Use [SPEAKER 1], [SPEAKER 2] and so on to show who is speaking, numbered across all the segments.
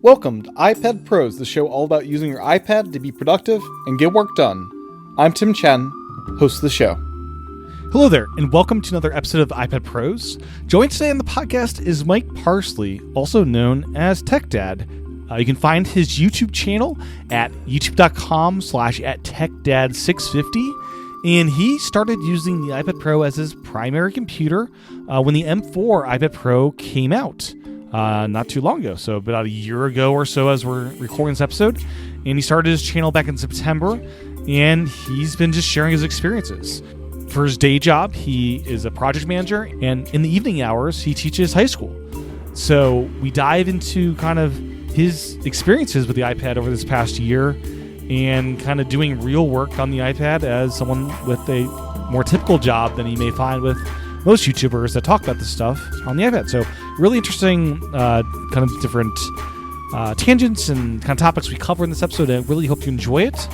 [SPEAKER 1] Welcome to iPad Pros, the show all about using your iPad to be productive and get work done. I'm Tim Chen, host of the show.
[SPEAKER 2] Hello there, and welcome to another episode of iPad Pros. Joined today on the podcast is Mike Parsley, also known as Tech Dad. You can find his YouTube channel at youtube.com/@TechDad650. And he started using the iPad Pro as his primary computer when the M4 iPad Pro came out not too long ago. So about a year ago or so as we're recording this episode. And he started his channel back in September, and he's been just sharing his experiences. For his day job, he is a project manager, and in the evening hours, he teaches high school. So we dive into kind of his experiences with the iPad over this past year and kind of doing real work on the iPad as someone with a more typical job than you may find with most YouTubers that talk about this stuff on the iPad. So really interesting kind of different tangents and kind of topics we cover in this episode. I really hope you enjoy it.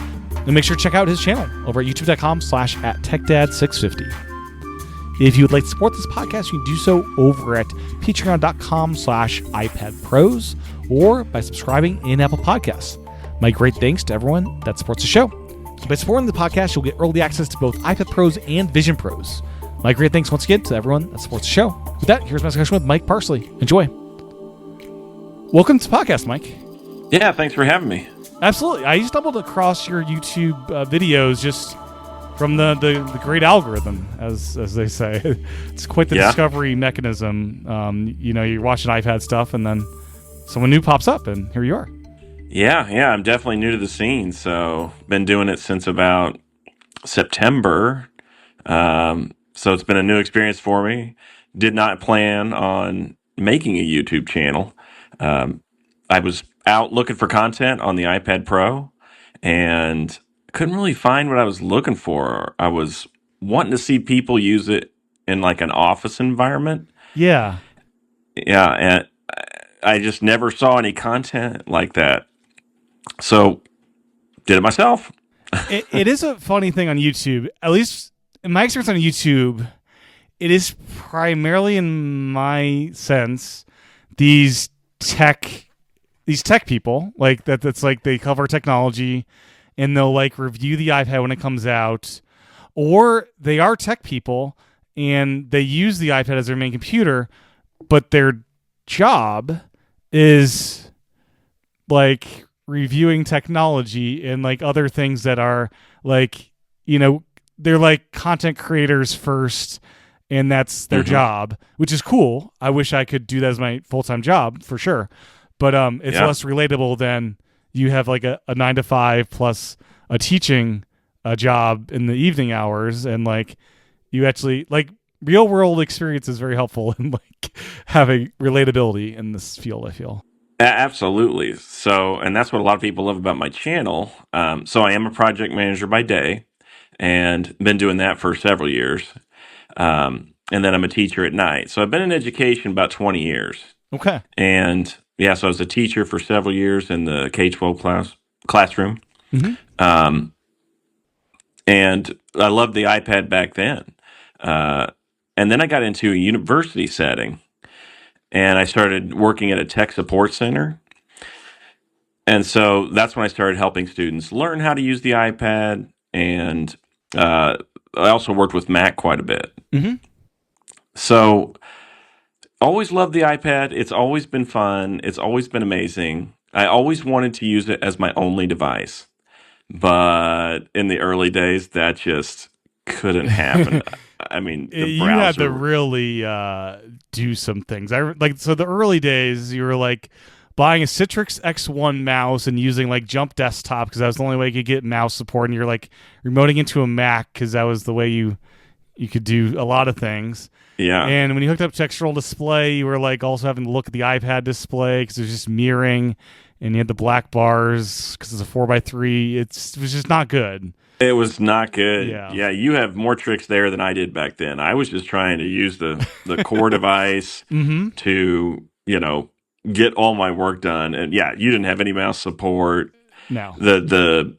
[SPEAKER 2] And make sure to check out his channel over at youtube.com/@TechDad650. If you would like to support this podcast, you can do so over at patreon.com/iPadPros or by subscribing in Apple Podcasts. My great thanks to everyone that supports the show. So by supporting the podcast, you'll get early access to both iPad Pros and Vision Pros. My great thanks once again to everyone that supports the show. With that, here's my discussion with Mike Parsley. Enjoy. Welcome to the podcast, Mike.
[SPEAKER 3] Yeah, thanks for having me.
[SPEAKER 2] Absolutely. I stumbled across your YouTube videos just from the great algorithm, as they say. It's quite the discovery mechanism. You're watching iPad stuff, and then someone new pops up, and here you are.
[SPEAKER 3] Yeah, I'm definitely new to the scene, so been doing it since about September. So it's been a new experience for me. Did not plan on making a YouTube channel. I was out looking for content on the iPad Pro and couldn't really find what I was looking for. I was wanting to see people use it in like an office environment.
[SPEAKER 2] Yeah.
[SPEAKER 3] Yeah, and I just never saw any content like that. So, did it myself.
[SPEAKER 2] It is a funny thing on YouTube. At least in my experience on YouTube, it is primarily, in my sense, these tech people like that. That's like they cover technology, and they'll like review the iPad when it comes out, or they are tech people and they use the iPad as their main computer, but their job is like reviewing technology and like other things that are like, they're like content creators first, and that's their job, which is cool. I wish I could do that as my full-time job for sure. But it's less relatable than you have like a 9 to 5 plus a teaching job in the evening hours, and like you actually like real world experience is very helpful in like having relatability in this field, I feel.
[SPEAKER 3] Absolutely. So, and that's what a lot of people love about my channel. So I am a project manager by day and been doing that for several years. And then I'm a teacher at night. So I've been in education about 20 years.
[SPEAKER 2] Okay.
[SPEAKER 3] And yeah, so I was a teacher for several years in the K-12 classroom.
[SPEAKER 2] Mm-hmm.
[SPEAKER 3] And I loved the iPad back then. And then I got into a university setting, and I started working at a tech support center. And so that's when I started helping students learn how to use the iPad. And I also worked with Mac quite a bit.
[SPEAKER 2] Mm-hmm.
[SPEAKER 3] So always loved the iPad. It's always been fun. It's always been amazing. I always wanted to use it as my only device. But in the early days, that just couldn't happen. I mean, the browser.
[SPEAKER 2] You had to really do some things. So the early days, you were like buying a Citrix X1 mouse and using like Jump Desktop because that was the only way you could get mouse support, and you're like remoting into a Mac because that was the way you could do a lot of things.
[SPEAKER 3] Yeah.
[SPEAKER 2] And when you hooked up textural display, you were like also having to look at the iPad display because it was just mirroring, and you had the black bars because it's a 4x3. It was just not good.
[SPEAKER 3] It was not good.
[SPEAKER 2] Yeah,
[SPEAKER 3] you have more tricks there than I did back then. I was just trying to use the core device to, get all my work done. And yeah, you didn't have any mouse support.
[SPEAKER 2] No.
[SPEAKER 3] The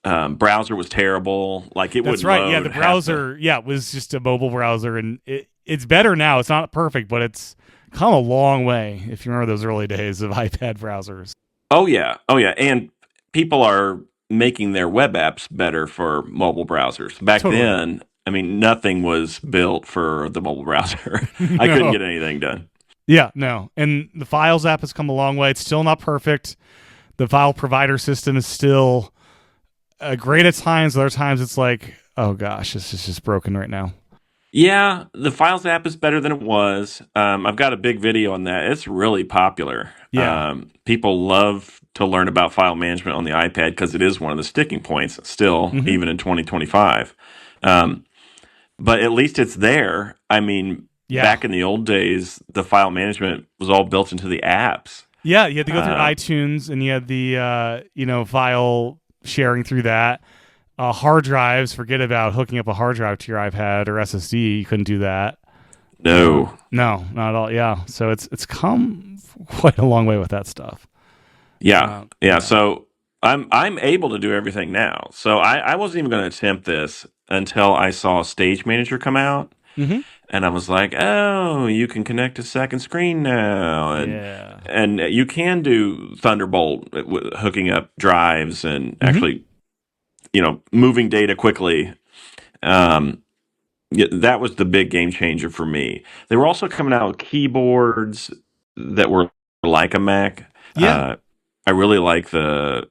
[SPEAKER 3] browser was terrible. Like it
[SPEAKER 2] That's
[SPEAKER 3] wouldn't
[SPEAKER 2] right.
[SPEAKER 3] load
[SPEAKER 2] Yeah, the browser, it was just a mobile browser, and it's better now. It's not perfect, but it's come a long way if you remember those early days of iPad browsers.
[SPEAKER 3] Oh yeah, and people are making their web apps better for mobile browsers. Back
[SPEAKER 2] Totally.
[SPEAKER 3] then, I mean, nothing was built for the mobile browser. I couldn't
[SPEAKER 2] No.
[SPEAKER 3] get anything done.
[SPEAKER 2] Yeah, no. And the Files app has come a long way. It's still not perfect. The file provider system is still great at times. Other times it's like, oh gosh, this is just broken right now.
[SPEAKER 3] Yeah, the Files app is better than it was. I've got a big video on that. It's really popular.
[SPEAKER 2] Yeah.
[SPEAKER 3] People love to learn about file management on the iPad because it is one of the sticking points still,
[SPEAKER 2] Mm-hmm.
[SPEAKER 3] even in 2025. Um, but at least it's there. I mean,
[SPEAKER 2] Yeah.
[SPEAKER 3] back in the old days, the file management was all built into the apps.
[SPEAKER 2] Yeah, you had to go through
[SPEAKER 3] Uh,
[SPEAKER 2] iTunes and you had the file sharing through that. Hard drives, forget about hooking up a hard drive to your iPad or SSD. You couldn't do that.
[SPEAKER 3] no.
[SPEAKER 2] No, not at all. Yeah, so it's come quite a long way with that stuff.
[SPEAKER 3] Yeah,
[SPEAKER 2] Yeah.
[SPEAKER 3] So I'm able to do everything now. So I wasn't even going to attempt this until I saw Stage Manager come out,
[SPEAKER 2] Mm-hmm.
[SPEAKER 3] and I was like, oh, you can connect a second screen now,
[SPEAKER 2] Yeah.
[SPEAKER 3] and you can do Thunderbolt with hooking up drives and
[SPEAKER 2] Mm-hmm.
[SPEAKER 3] actually, moving data quickly. Yeah, that was the big game changer for me. They were also coming out with keyboards that were like a Mac.
[SPEAKER 2] Yeah.
[SPEAKER 3] I really like the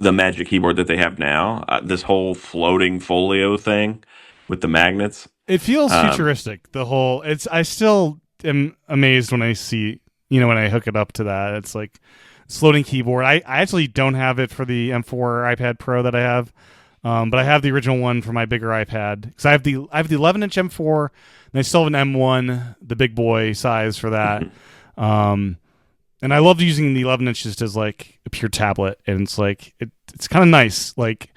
[SPEAKER 3] Magic Keyboard that they have now. This whole floating folio thing with the magnets.
[SPEAKER 2] It feels
[SPEAKER 3] Um,
[SPEAKER 2] futuristic. The whole I still am amazed when I see when I hook it up to that. It's like floating keyboard. I actually don't have it for the M4 iPad Pro that I have, but I have the original one for my bigger iPad because I have the 11-inch M4 and I still have an M1, the big boy size for that. And I love using the 11-inch just as like a pure tablet, and it's like it's kind of nice. Like,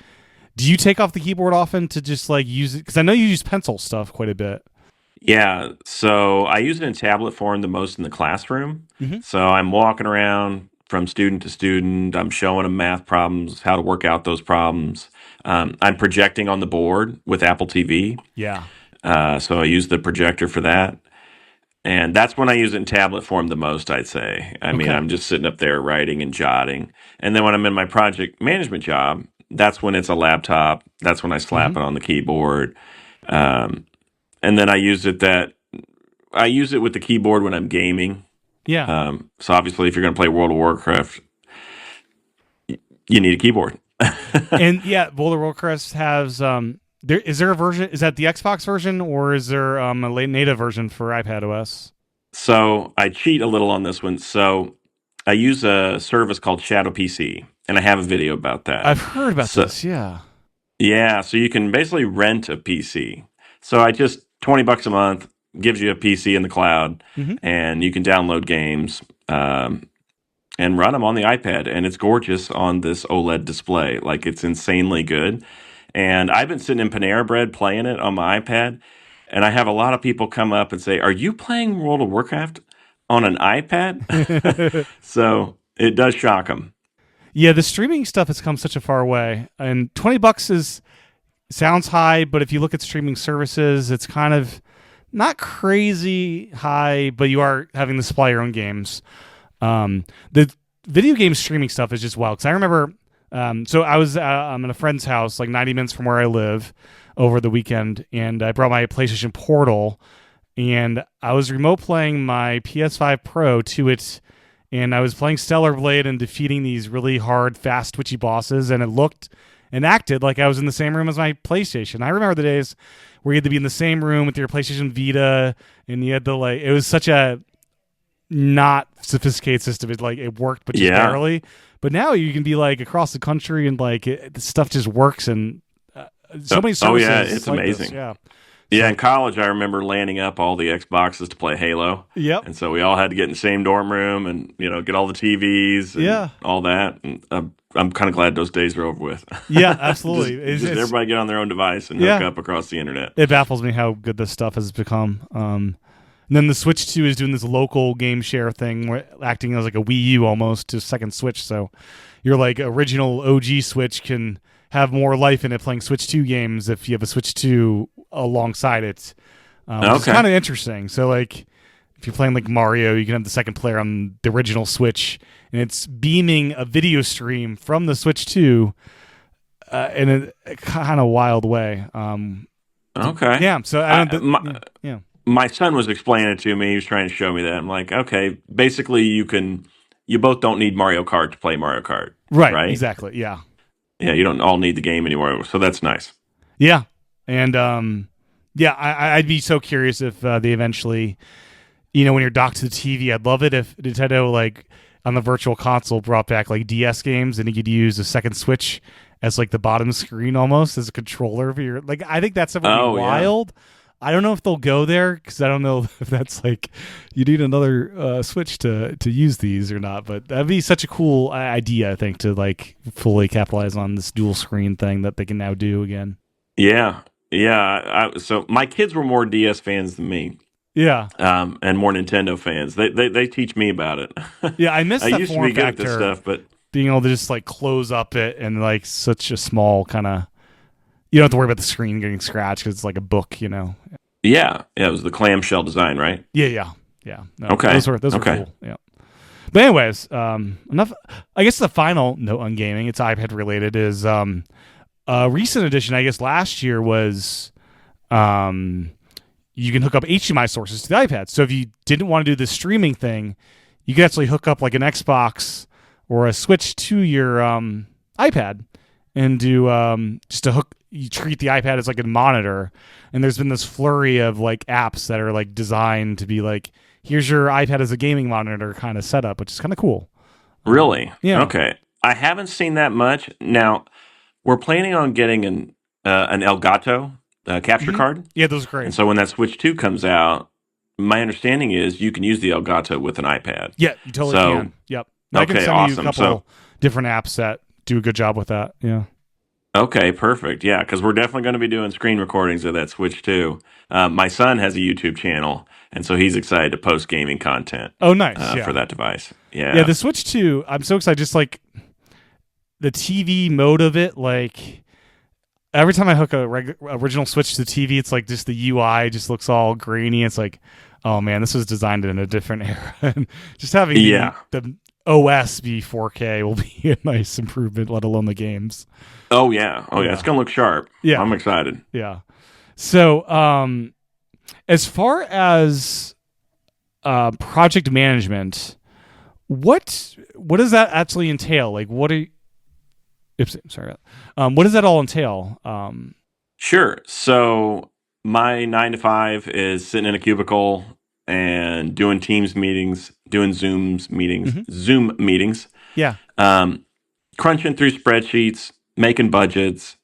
[SPEAKER 2] do you take off the keyboard often to just like use it? Because I know you use pencil stuff quite a bit.
[SPEAKER 3] yeah, so I use it in tablet form the most in the classroom.
[SPEAKER 2] Mm-hmm.
[SPEAKER 3] So I'm walking around from student to student. I'm showing them math problems, how to work out those problems. I'm projecting on the board with Apple TV.
[SPEAKER 2] Yeah.
[SPEAKER 3] So I use the projector for that. And that's when I use it in tablet form the most, I'd say. I mean,
[SPEAKER 2] Okay.
[SPEAKER 3] I'm just sitting up there writing and jotting. And then when I'm in my project management job, that's when it's a laptop. That's when I slap
[SPEAKER 2] Mm-hmm.
[SPEAKER 3] it on the keyboard. Um, and then I use it with the keyboard when I'm gaming.
[SPEAKER 2] Yeah.
[SPEAKER 3] So obviously, if you're going to play World of Warcraft, you need a keyboard.
[SPEAKER 2] And yeah, World of Warcraft has is there a version? Is that the Xbox version or is there a late native version for iPad OS?
[SPEAKER 3] So I cheat a little on this one. So I use a service called Shadow PC, and I have a video about that.
[SPEAKER 2] I've heard about
[SPEAKER 3] So
[SPEAKER 2] this. Yeah.
[SPEAKER 3] yeah, so you can basically rent a PC. So I just $20 a month gives you a PC in the cloud,
[SPEAKER 2] Mm-hmm.
[SPEAKER 3] and you can download games and run them on the iPad, and it's gorgeous on this OLED display. Like it's insanely good. And I've been sitting in Panera Bread playing it on my iPad, and I have a lot of people come up and say, "Are you playing World of Warcraft on an iPad?" So it does shock them.
[SPEAKER 2] Yeah, the streaming stuff has come such a far way, and $20 is sounds high, but if you look at streaming services, it's kind of not crazy high, but you are having to supply your own games. The video game streaming stuff is just wild because I remember. So I'm in a friend's house, like 90 minutes from where I live, over the weekend, and I brought my PlayStation Portal, and I was remote playing my PS5 Pro to it, and I was playing Stellar Blade and defeating these really hard, fast, twitchy bosses, and it looked and acted like I was in the same room as my PlayStation. I remember the days where you had to be in the same room with your PlayStation Vita, and you had to it was such a not sophisticated system. It worked, but just
[SPEAKER 3] Yeah.
[SPEAKER 2] barely. But now you can be across the country, and the stuff just works, and so many services.
[SPEAKER 3] Oh yeah, it's
[SPEAKER 2] like this,
[SPEAKER 3] amazing.
[SPEAKER 2] yeah.
[SPEAKER 3] Yeah, in college, I remember landing up all the Xboxes to play Halo.
[SPEAKER 2] Yep.
[SPEAKER 3] And so we all had to get in the same dorm room and, get all the TVs and
[SPEAKER 2] Yeah.
[SPEAKER 3] all that. And I'm kind of glad those days are over with.
[SPEAKER 2] Yeah, absolutely.
[SPEAKER 3] Just everybody get on their own device and
[SPEAKER 2] Yeah.
[SPEAKER 3] hook up across the internet.
[SPEAKER 2] It baffles me how good this stuff has become. And then the Switch 2 is doing this local game share thing, where acting as like a Wii U almost to second Switch. So your original OG Switch can have more life in it playing Switch 2 games if you have a Switch 2 alongside it. Which is
[SPEAKER 3] Okay.
[SPEAKER 2] kind of interesting. So if you're playing like Mario, you can have the second player on the original Switch, and it's beaming a video stream from the Switch 2 in a kind of wild way.
[SPEAKER 3] Okay.
[SPEAKER 2] Yeah. So yeah.
[SPEAKER 3] My son was explaining it to me. He was trying to show me that. I'm like, okay, basically you both don't need Mario Kart to play Mario Kart.
[SPEAKER 2] Right.
[SPEAKER 3] Right?
[SPEAKER 2] Exactly. Yeah.
[SPEAKER 3] Yeah, you don't all need the game anymore. So that's nice.
[SPEAKER 2] Yeah. And I'd be so curious if they eventually, when you're docked to the TV, I'd love it if Nintendo, like, on the Virtual Console brought back, like, DS games, and you could use a second Switch as, like, the bottom screen almost as a controller for your... Like, I think that's something wild. Yeah. I don't know if they'll go there, because I don't know if that's, like, you need another Switch to use these or not, but that'd be such a cool idea, I think, to, like, fully capitalize on this dual screen thing that they can now do again.
[SPEAKER 3] Yeah. Yeah. So my kids were more DS fans than me.
[SPEAKER 2] Yeah.
[SPEAKER 3] And more Nintendo fans. They teach me about it.
[SPEAKER 2] Yeah, I miss
[SPEAKER 3] I
[SPEAKER 2] that
[SPEAKER 3] used to
[SPEAKER 2] form
[SPEAKER 3] be good at
[SPEAKER 2] factor,
[SPEAKER 3] this stuff, but
[SPEAKER 2] being able to just like close up it and like such a small kind of, you don't have to worry about the screen getting scratched because it's like a book,
[SPEAKER 3] Yeah, it was the clamshell design, right?
[SPEAKER 2] Yeah. No,
[SPEAKER 3] Okay.
[SPEAKER 2] Those were cool. Yeah. But anyways, enough. I guess the final note on gaming, it's iPad related, is a recent addition. I guess last year was you can hook up HDMI sources to the iPad. So if you didn't want to do the streaming thing, you could actually hook up like an Xbox or a Switch to your iPad and do just a hook. You treat the iPad as like a monitor, and there's been this flurry of like apps that are like designed to be like, here's your iPad as a gaming monitor kind of setup, which is kind of cool.
[SPEAKER 3] Really?
[SPEAKER 2] Yeah.
[SPEAKER 3] Okay. I haven't seen that much. Now, we're planning on getting an Elgato capture card.
[SPEAKER 2] Yeah, those are great.
[SPEAKER 3] And so when that Switch 2 comes out, my understanding is you can use the Elgato with an iPad.
[SPEAKER 2] Yeah, you totally can. Yep. I can send you a couple different apps that do a good job with that. Yeah.
[SPEAKER 3] Okay, perfect. Yeah, because we're definitely going to be doing screen recordings of that Switch 2. My son has a YouTube channel, and so he's excited to post gaming content.
[SPEAKER 2] Oh, nice.
[SPEAKER 3] For that device. Yeah.
[SPEAKER 2] Yeah, the Switch 2, I'm so excited. Just like the TV mode of it, like every time I hook a original Switch to the TV, it's like just the UI just looks all grainy. It's like, oh man, this was designed in a different era. And just having the OS be 4K will be a nice improvement, let alone the games.
[SPEAKER 3] Oh yeah. It's gonna look sharp. Yeah, I'm excited.
[SPEAKER 2] Yeah. So, as far as project management, what does that actually entail? Like, what does that all entail?
[SPEAKER 3] Sure. So my 9 to 5 is sitting in a cubicle and doing Teams meetings, doing Zoom meetings.
[SPEAKER 2] Yeah.
[SPEAKER 3] Crunching through spreadsheets, making budgets.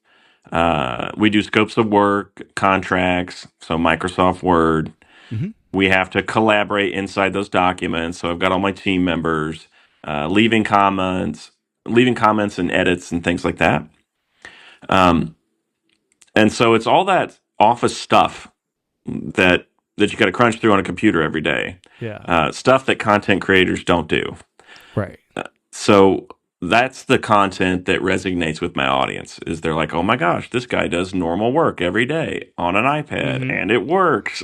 [SPEAKER 3] We do scopes of work, contracts, so Microsoft Word.
[SPEAKER 2] Mm-hmm.
[SPEAKER 3] We have to collaborate inside those documents. So I've got all my team members leaving comments and edits and things like that. And so it's all that office stuff that you got to crunch through on a computer every day.
[SPEAKER 2] Yeah.
[SPEAKER 3] Stuff that content creators don't do.
[SPEAKER 2] Right.
[SPEAKER 3] So that's the content that resonates with my audience. Is they're like, oh my gosh, this guy does normal work every day on an iPad, and it works.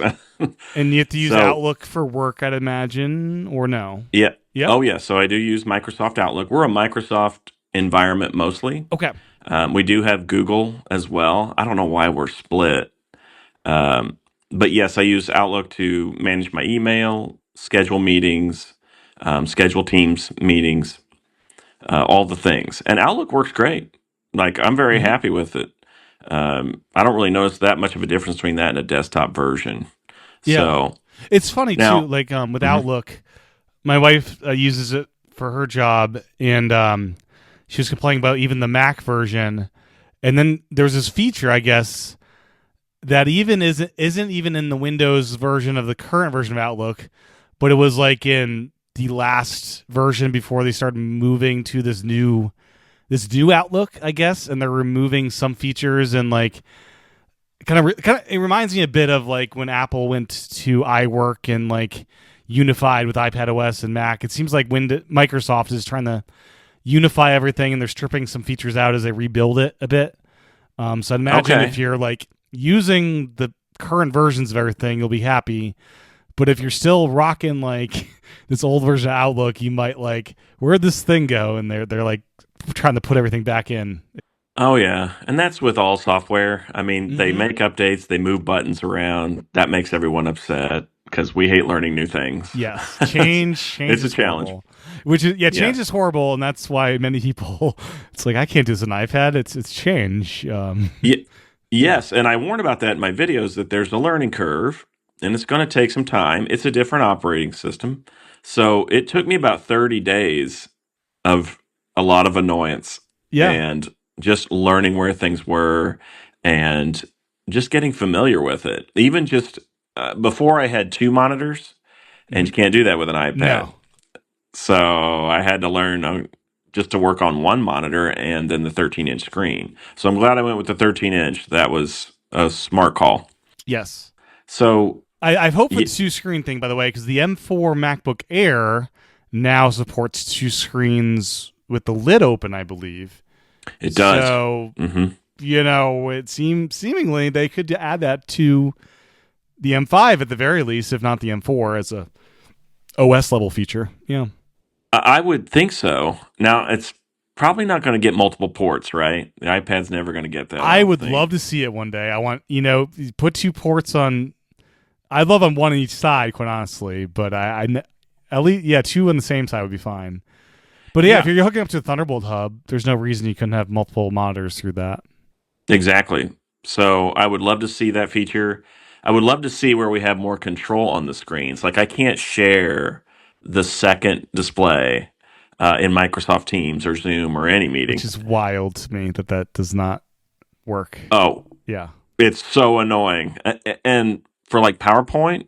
[SPEAKER 2] And you have to use Outlook for work, I'd imagine, or no?
[SPEAKER 3] Yeah.
[SPEAKER 2] Yep.
[SPEAKER 3] Oh yeah. So I do use Microsoft Outlook. We're a Microsoft environment mostly.
[SPEAKER 2] Okay.
[SPEAKER 3] We do have Google as well. I don't know why we're split. But yes, I use Outlook to manage my email, schedule meetings, schedule Teams meetings, all the things. And Outlook works great. Like, I'm very happy with it. I don't really notice that much of a difference between that and a desktop version.
[SPEAKER 2] Yeah.
[SPEAKER 3] So
[SPEAKER 2] it's funny, too, like with Outlook, my wife uses it for her job, and she was complaining about even the Mac version. And then there's this feature, I guess, that even isn't even in the Windows version of the current version of Outlook, but it was like in the last version before they started moving to this new Outlook, I guess, and they're removing some features and like kind of it reminds me a bit of like when Apple went to iWork and like unified with iPadOS and Mac. It seems like Microsoft is trying to unify everything and they're stripping some features out as they rebuild it a bit. So I'd imagine if you're like using the current versions of everything, you'll be happy. But if you're still rocking like this old version of Outlook, you might like, where'd this thing go? And they're like trying to put everything back in.
[SPEAKER 3] Oh yeah, and that's with all software. I mean, they
[SPEAKER 2] Mm-hmm.
[SPEAKER 3] make updates, they move buttons around. That makes everyone upset because we hate learning new things.
[SPEAKER 2] Yes, change
[SPEAKER 3] It's a
[SPEAKER 2] is
[SPEAKER 3] challenge.
[SPEAKER 2] horrible. Which is change
[SPEAKER 3] Yeah.
[SPEAKER 2] is horrible, and that's why many people. It's like I can't do this on iPad. It's change.
[SPEAKER 3] Yes, and I warn about that in my videos that there's a learning curve and it's going to take some time. It's a different operating system. So it took me about 30 days of a lot of annoyance
[SPEAKER 2] Yeah.
[SPEAKER 3] and just learning where things were and just getting familiar with it. Even just before I had two monitors, and
[SPEAKER 2] Mhm.
[SPEAKER 3] you can't do that with an iPad.
[SPEAKER 2] No.
[SPEAKER 3] So I had to learn just to work on one monitor and then the 13-inch screen. So I'm glad I went with the 13-inch. That was a smart call.
[SPEAKER 2] Yes.
[SPEAKER 3] So
[SPEAKER 2] I've hoped for
[SPEAKER 3] y-
[SPEAKER 2] the two screen thing, by the way, because the M4 MacBook Air now supports two screens with the lid open, I believe.
[SPEAKER 3] it does.
[SPEAKER 2] So
[SPEAKER 3] Hmm.
[SPEAKER 2] it seems seemingly they could add that to the M5 at the very least, if not the M4 as a OS level feature. Yeah.
[SPEAKER 3] I would think so. Now, it's probably not going to get multiple ports, right? The iPad's never going to get that.
[SPEAKER 2] I
[SPEAKER 3] don't
[SPEAKER 2] would
[SPEAKER 3] think.
[SPEAKER 2] love to see it one day. I want, put two ports on. I'd love on one on each side, quite honestly. But at least, two on the same side would be fine. But yeah, if you're hooking up to a Thunderbolt hub, there's no reason you couldn't have multiple monitors through that.
[SPEAKER 3] Exactly. So I would love to see that feature. I would love to see where we have more control on the screens. Like I can't share the second display in Microsoft Teams or Zoom or any meeting.
[SPEAKER 2] Which is wild to me that does not work.
[SPEAKER 3] Oh,
[SPEAKER 2] Yeah.
[SPEAKER 3] it's so annoying. And for like PowerPoint,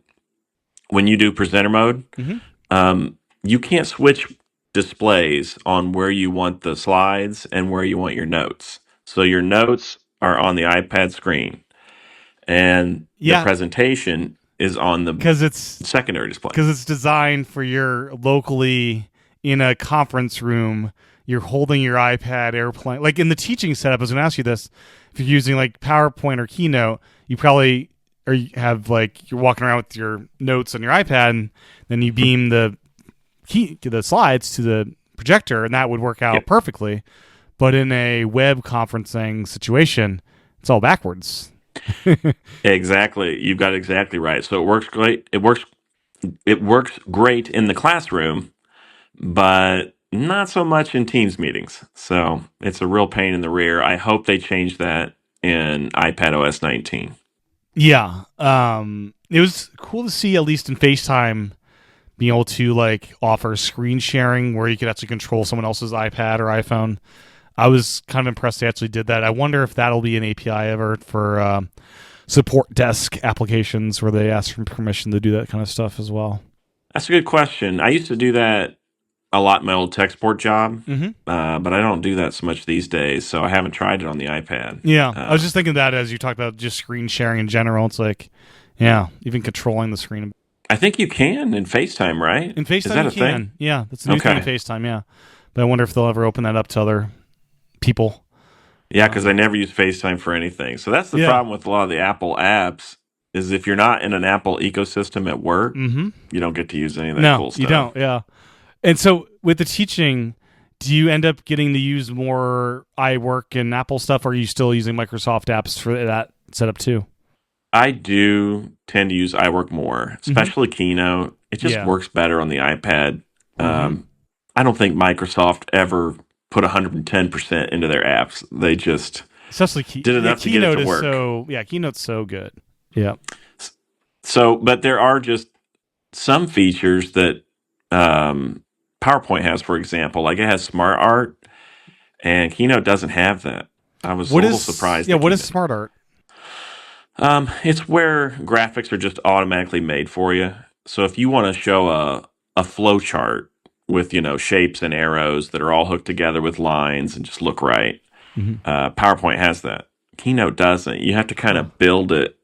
[SPEAKER 3] when you do presenter mode,
[SPEAKER 2] Mhm.
[SPEAKER 3] you can't switch displays on where you want the slides and where you want your notes. So your notes are on the iPad screen, and the
[SPEAKER 2] Yeah,
[SPEAKER 3] presentation is on the
[SPEAKER 2] because it's
[SPEAKER 3] secondary display.
[SPEAKER 2] designed for your locally in a conference room. You're holding your iPad airplane. Like in the teaching setup, I was going to ask you this. If you're using like PowerPoint or Keynote, you probably or you have like you're walking around with your notes on your iPad, and then you beam the slides to the projector, and that would work out
[SPEAKER 3] Yep.
[SPEAKER 2] perfectly. But in a web conferencing situation, it's all backwards.
[SPEAKER 3] Exactly. You've got it exactly right. So it works great. It works great in the classroom, but not so much in Teams meetings. So it's a real pain in the rear. I hope they change that in iPad OS 19.
[SPEAKER 2] Yeah. It was cool to see, at least in FaceTime, being able to like offer screen sharing where you could actually control someone else's iPad or iPhone. I was kind of impressed they actually did that. I wonder if that'll be an API ever for support desk applications where they ask for permission to do that kind of stuff as well.
[SPEAKER 3] That's a good question. I used to do that a lot in my old tech support job,
[SPEAKER 2] Mm-hmm.
[SPEAKER 3] but I don't do that so much these days, so I haven't tried it on the iPad.
[SPEAKER 2] Yeah. I was just thinking that as you talked about just screen sharing in general. It's like, yeah, even controlling the screen.
[SPEAKER 3] I think you can in FaceTime, right?
[SPEAKER 2] In
[SPEAKER 3] Is that
[SPEAKER 2] FaceTime,
[SPEAKER 3] a
[SPEAKER 2] you can.
[SPEAKER 3] thing?
[SPEAKER 2] Yeah, that's a new thing in
[SPEAKER 3] Okay.
[SPEAKER 2] FaceTime, yeah. But I wonder if they'll ever open that up to other people.
[SPEAKER 3] Yeah, because I never use FaceTime for anything. So that's the
[SPEAKER 2] Yeah.
[SPEAKER 3] problem with a lot of the Apple apps is if you're not in an Apple ecosystem at work,
[SPEAKER 2] Mm-hmm.
[SPEAKER 3] you don't get to use any of that
[SPEAKER 2] No,
[SPEAKER 3] cool stuff.
[SPEAKER 2] you don't. Yeah. And so with the teaching, do you end up getting to use more iWork and Apple stuff, or are you still using Microsoft apps for that setup too?
[SPEAKER 3] I do tend to use iWork more, especially Keynote. It just
[SPEAKER 2] Yeah.
[SPEAKER 3] works better on the iPad. I don't think Microsoft ever put 110% into their apps. They just
[SPEAKER 2] Especially
[SPEAKER 3] did enough to get it
[SPEAKER 2] Keynote
[SPEAKER 3] to
[SPEAKER 2] is
[SPEAKER 3] work.
[SPEAKER 2] Keynote's so good. Yeah.
[SPEAKER 3] So, but there are just some features that PowerPoint has, for example, like it has smart art, and Keynote doesn't have that. I was a little surprised.
[SPEAKER 2] Yeah,
[SPEAKER 3] that
[SPEAKER 2] what is
[SPEAKER 3] Keynote-
[SPEAKER 2] smart art?
[SPEAKER 3] It's where graphics are just automatically made for you. So if you want to show a flow chart with shapes and arrows that are all hooked together with lines and just look right, PowerPoint has that. Keynote doesn't. You have to kind of build it,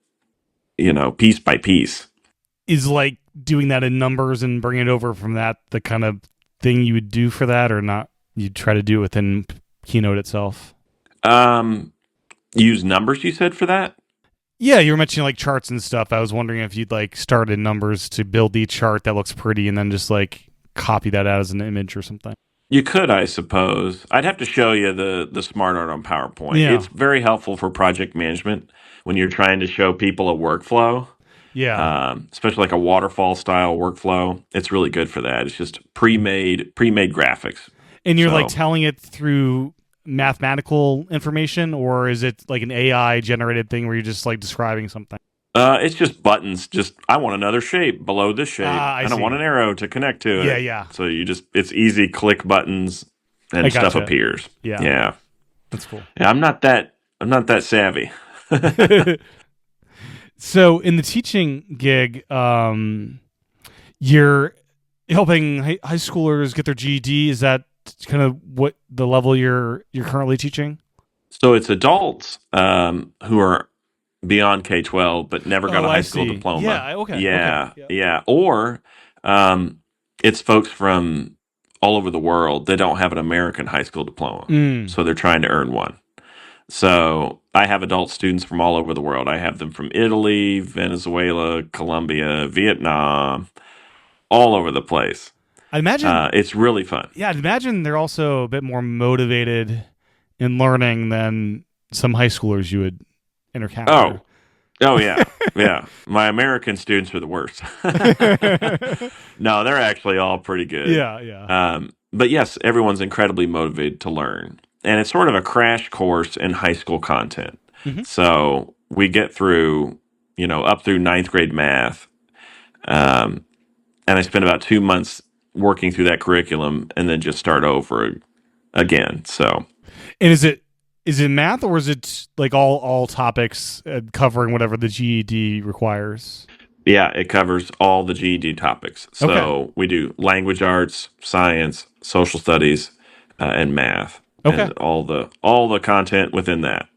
[SPEAKER 3] piece by piece.
[SPEAKER 2] Is like doing that in numbers and bringing it over from that the kind of thing you would do for that, or not? You'd try to do it within Keynote itself.
[SPEAKER 3] Use numbers, you said, for that?
[SPEAKER 2] Yeah, you were mentioning like charts and stuff. I was wondering if you'd like started numbers to build the chart that looks pretty and then just like copy that out as an image or something.
[SPEAKER 3] You could, I suppose. I'd have to show you the smart art on PowerPoint.
[SPEAKER 2] Yeah.
[SPEAKER 3] It's very helpful for project management when you're trying to show people a workflow,
[SPEAKER 2] Yeah.
[SPEAKER 3] especially like a waterfall style workflow. It's really good for that. It's just pre-made graphics.
[SPEAKER 2] And you're like
[SPEAKER 3] So
[SPEAKER 2] telling it through mathematical information, or is it like an AI generated thing where you're just like describing something?
[SPEAKER 3] it's just buttons. Just I want another shape below this shape,
[SPEAKER 2] Ah, I
[SPEAKER 3] and I want
[SPEAKER 2] see.
[SPEAKER 3] an arrow to connect to
[SPEAKER 2] Yeah,
[SPEAKER 3] it.
[SPEAKER 2] yeah.
[SPEAKER 3] So it's easy. Click buttons,
[SPEAKER 2] I
[SPEAKER 3] and stuff
[SPEAKER 2] gotcha.
[SPEAKER 3] appears.
[SPEAKER 2] Yeah,
[SPEAKER 3] Yeah,
[SPEAKER 2] that's cool.
[SPEAKER 3] yeah. I'm not that savvy.
[SPEAKER 2] So in the teaching gig, you're helping high schoolers get their GED. Is that kind of what the level you're currently teaching?
[SPEAKER 3] So it's adults who are beyond K-12 but never got
[SPEAKER 2] Oh,
[SPEAKER 3] a high
[SPEAKER 2] I
[SPEAKER 3] school
[SPEAKER 2] see.
[SPEAKER 3] diploma.
[SPEAKER 2] Yeah. Okay.
[SPEAKER 3] Yeah,
[SPEAKER 2] Yeah.
[SPEAKER 3] yeah. Or it's folks from all over the world that don't have an American high school diploma,
[SPEAKER 2] Mm.
[SPEAKER 3] so they're trying to earn one. So I have adult students from all over the world. I have them from Italy, Venezuela, Colombia, Vietnam, all over the place.
[SPEAKER 2] I imagine.
[SPEAKER 3] It's really fun.
[SPEAKER 2] Yeah, I'd imagine they're also a bit more motivated in learning than some high schoolers you would encounter.
[SPEAKER 3] Oh, oh yeah, yeah. My American students are the worst. No, they're actually all pretty good.
[SPEAKER 2] Yeah, yeah.
[SPEAKER 3] But yes, everyone's incredibly motivated to learn, and it's sort of a crash course in high school content.
[SPEAKER 2] Hmm.
[SPEAKER 3] So we get through, up through ninth grade math, um, and I spend about 2 months working through that curriculum, and then just start over again. So
[SPEAKER 2] And is it math or is it like all topics covering whatever the GED requires?
[SPEAKER 3] yeah, it covers all the GED topics. So
[SPEAKER 2] Okay.
[SPEAKER 3] we do language arts, science, social studies, and math,
[SPEAKER 2] Okay.
[SPEAKER 3] and all the content within that.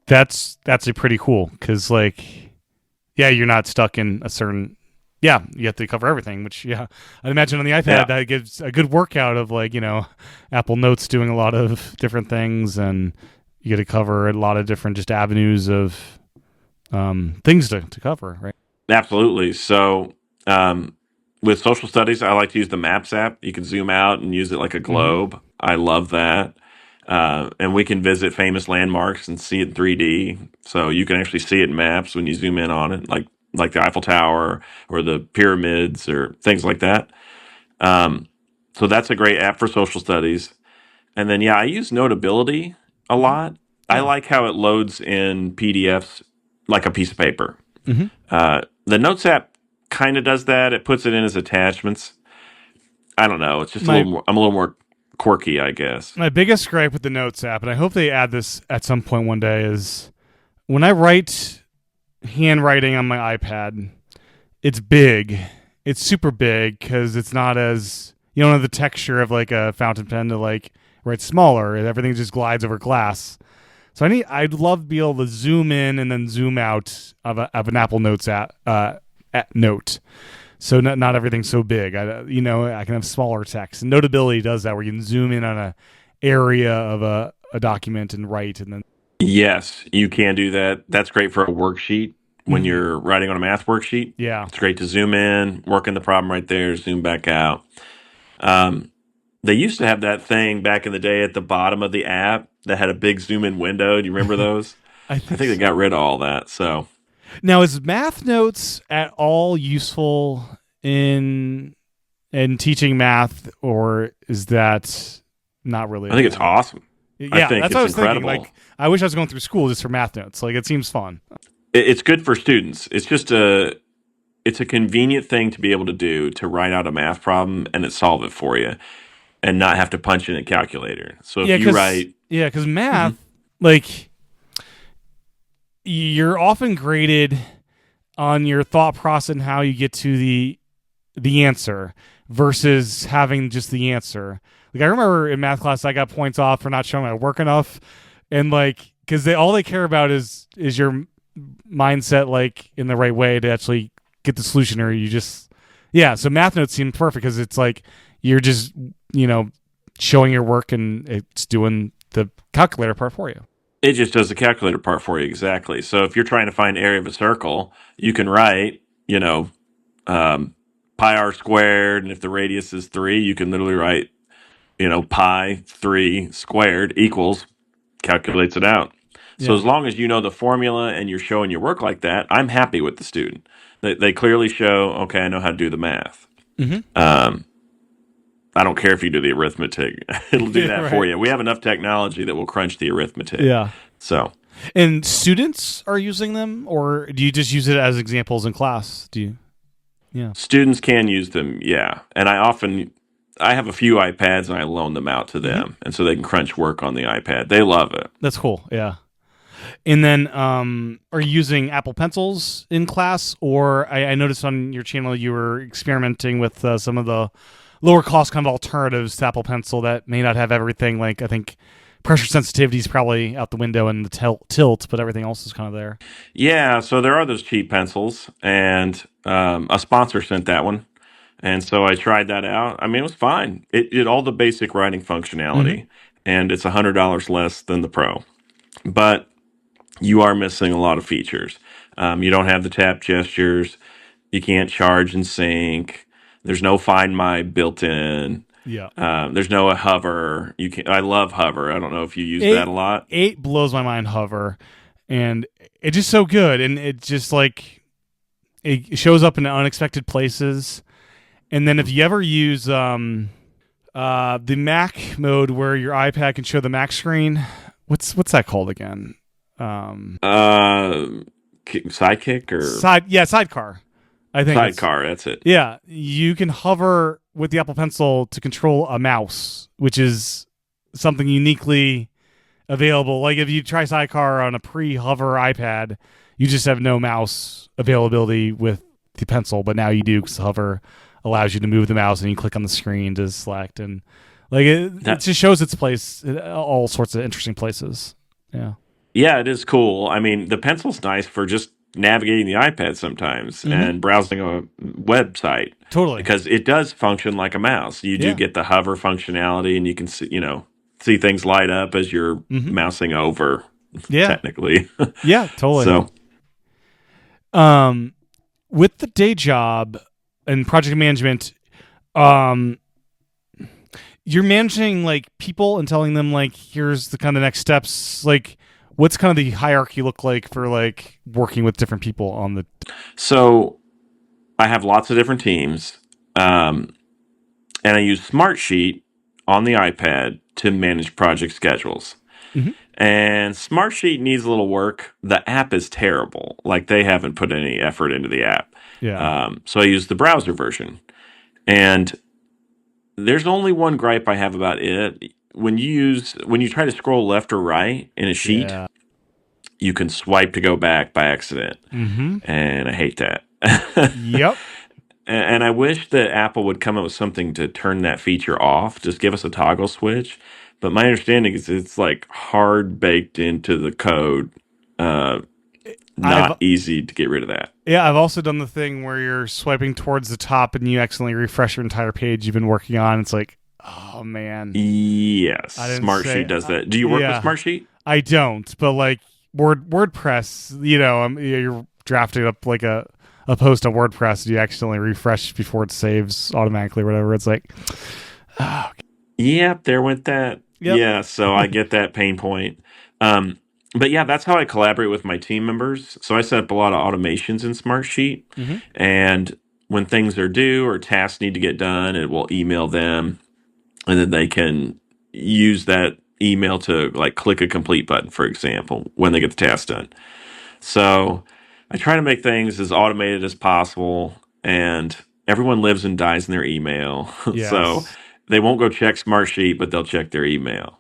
[SPEAKER 2] That's actually pretty cool because like yeah, you're not stuck in a certain yeah, you have to cover everything, which yeah, I'd imagine on the iPad
[SPEAKER 3] Yeah,
[SPEAKER 2] that gives a good workout of like, Apple Notes doing a lot of different things and you get to cover a lot of different just avenues of things to cover, right?
[SPEAKER 3] absolutely. So with social studies, I like to use the Maps app. You can zoom out and use it like a
[SPEAKER 2] Hmm.
[SPEAKER 3] globe. I love that. And we can visit famous landmarks and see it in 3D. So you can actually see it in maps when you zoom in on it, like the Eiffel Tower or the pyramids or things like that. Um, so that's a great app for social studies. And then, yeah, I use Notability a
[SPEAKER 2] Hmm.
[SPEAKER 3] lot. I
[SPEAKER 2] Yeah.
[SPEAKER 3] like how it loads in PDFs like a piece of paper.
[SPEAKER 2] Hmm.
[SPEAKER 3] The Notes app kind of does that. It puts it in as attachments. I don't know. It's just a
[SPEAKER 2] My
[SPEAKER 3] little more. I'm a little more quirky, I guess.
[SPEAKER 2] my biggest gripe with the Notes app, and I hope they add this at some point one day, is when I write handwriting on my iPad, it's big. It's super big because it's not as you don't have the texture of like a fountain pen to like where it's smaller. Everything just glides over glass. So I'd love to be able to zoom in and then zoom out of an Apple Notes note. So not everything's so big. I can have smaller text. And Notability does that where you can zoom in on a area of a document and write and then.
[SPEAKER 3] Yes, you can do that. That's great for a worksheet when
[SPEAKER 2] Mhm.
[SPEAKER 3] you're writing on a math worksheet.
[SPEAKER 2] Yeah.
[SPEAKER 3] It's great to zoom in, work in the problem right there, zoom back out. Um, they used to have that thing back in the day at the bottom of the app that had a big zoom in window. Do you remember those?
[SPEAKER 2] I
[SPEAKER 3] I
[SPEAKER 2] think
[SPEAKER 3] think they
[SPEAKER 2] so.
[SPEAKER 3] got rid of all that. So
[SPEAKER 2] Now, is Math Notes at all useful in teaching math, or is that not really
[SPEAKER 3] I
[SPEAKER 2] a
[SPEAKER 3] think it's
[SPEAKER 2] thing?
[SPEAKER 3] awesome. I
[SPEAKER 2] Yeah,
[SPEAKER 3] think
[SPEAKER 2] that's what I
[SPEAKER 3] it's
[SPEAKER 2] was thinking.
[SPEAKER 3] incredible.
[SPEAKER 2] Like, I wish I was going through school just for Math Notes. Like, it seems fun.
[SPEAKER 3] It's good for students. It's a convenient thing to be able to do to write out a math problem and it solve it for you and not have to punch in a calculator. So if
[SPEAKER 2] Yeah,
[SPEAKER 3] you
[SPEAKER 2] because
[SPEAKER 3] write,
[SPEAKER 2] math,
[SPEAKER 3] Mhm.
[SPEAKER 2] like, you're often graded on your thought process and how you get to the answer versus having just the answer. Like I remember in math class, I got points off for not showing my work enough, and like because all they care about is your mindset like in the right way to actually get the solution, or you just yeah. So math notes seem perfect because it's like you're just showing your work and it's doing the calculator part for you.
[SPEAKER 3] It just does the calculator part for you, exactly. So if you're trying to find area of a circle, you can write, pi r squared, and if the radius is 3, you can literally write, pi 3 squared equals, calculates it out. So
[SPEAKER 2] Yeah.
[SPEAKER 3] as long as you know the formula and you're showing your work like that, I'm happy with the student. They clearly show, okay, I know how to do the math.
[SPEAKER 2] Mm-hmm.
[SPEAKER 3] I don't care if you do the arithmetic. It'll do that for
[SPEAKER 2] Right.
[SPEAKER 3] you. We have enough technology that will crunch the arithmetic.
[SPEAKER 2] Yeah.
[SPEAKER 3] So
[SPEAKER 2] And students are using them, or do you just use it as examples in class? Do you? Yeah.
[SPEAKER 3] students can use them, yeah. And I have a few iPads and I loan them out to them, and so they can crunch work on the iPad. They love it.
[SPEAKER 2] That's cool. Yeah. And then, are you using Apple Pencils in class, or I noticed on your channel you were experimenting with some of the lower cost kind of alternatives to Apple Pencil that may not have everything. Like I think pressure sensitivity is probably out the window and the tilt, but everything else is kind of there.
[SPEAKER 3] Yeah, so there are those cheap pencils, and a sponsor sent that one. And so I tried that out. I mean, it was fine. It did all the basic writing
[SPEAKER 2] Mm-hmm.
[SPEAKER 3] functionality, and it's $100 less than the Pro. But you are missing a lot of features. You don't have the tap gestures. You can't charge and sync. There's no Find My built in.
[SPEAKER 2] Yeah.
[SPEAKER 3] There's no hover. You can. I love hover. I don't know if you use that
[SPEAKER 2] Eight
[SPEAKER 3] a lot.
[SPEAKER 2] eight blows my mind. Hover, and it's just so good, and it just like it shows up in unexpected places. And then if you ever use the Mac mode where your iPad can show the Mac screen, what's that called again?
[SPEAKER 3] Sidekick or
[SPEAKER 2] Sidecar. I think
[SPEAKER 3] sidecar. That's it.
[SPEAKER 2] yeah, you can hover with the Apple Pencil to control a mouse, which is something uniquely available. Like if you try Sidecar on a pre-hover iPad, you just have no mouse availability with the pencil, but now you do because hover allows you to move the mouse and you click on the screen to select, and like it just shows its place in all sorts of interesting places. Yeah.
[SPEAKER 3] Yeah, it is cool. I mean, the pencil's nice for just navigating the iPad sometimes and browsing a website
[SPEAKER 2] Totally.
[SPEAKER 3] because it does function like a mouse. You do
[SPEAKER 2] Yeah.
[SPEAKER 3] get the hover functionality, and you can see, see things light up as you're mousing over.
[SPEAKER 2] Yeah.
[SPEAKER 3] Technically,
[SPEAKER 2] Yeah, totally.
[SPEAKER 3] so
[SPEAKER 2] With the day job and project management, um, you're managing like people and telling them like, here's the kind of next steps. Like, what's kind of the hierarchy look like for like working with different people on the?
[SPEAKER 3] so I have lots of different teams, and I use Smartsheet on the iPad to manage project schedules.
[SPEAKER 2] Mhm.
[SPEAKER 3] And Smartsheet needs a little work. The app is terrible. Like they haven't put any effort into the app.
[SPEAKER 2] Yeah.
[SPEAKER 3] So I use the browser version. And there's only one gripe I have about it. When you try to scroll left or right in a sheet,
[SPEAKER 2] Yeah.
[SPEAKER 3] you can swipe to go back by accident.
[SPEAKER 2] Mm-hmm.
[SPEAKER 3] And I hate that.
[SPEAKER 2] Yep.
[SPEAKER 3] And I wish that Apple would come up with something to turn that feature off. Just give us a toggle switch. But my understanding is it's like hard baked into the code. Not
[SPEAKER 2] I've
[SPEAKER 3] easy to get rid of that.
[SPEAKER 2] I've also done the thing where you're swiping towards the top and you accidentally refresh your entire page you've been working on. It's like, oh man.
[SPEAKER 3] Yes,
[SPEAKER 2] I didn't say-
[SPEAKER 3] Smartsheet does that. Do you work
[SPEAKER 2] yeah.
[SPEAKER 3] with Smartsheet?
[SPEAKER 2] I don't, but like WordPress, you're drafting up like a post on WordPress and you accidentally refresh before it saves automatically or whatever. It's like, oh,
[SPEAKER 3] Yep, there went that.
[SPEAKER 2] Yep.
[SPEAKER 3] Yeah, so I get that pain point. But yeah, that's how I collaborate with my team members. So I set up a lot of automations in Smartsheet.
[SPEAKER 2] Mhm.
[SPEAKER 3] And when things are due or tasks need to get done, it will email them. And then they can use that email to like click a complete button, for example, when they get the task done. So I try to make things as automated as possible. And everyone lives and dies in their email.
[SPEAKER 2] yes.
[SPEAKER 3] So they won't go check Smartsheet, but they'll check their email.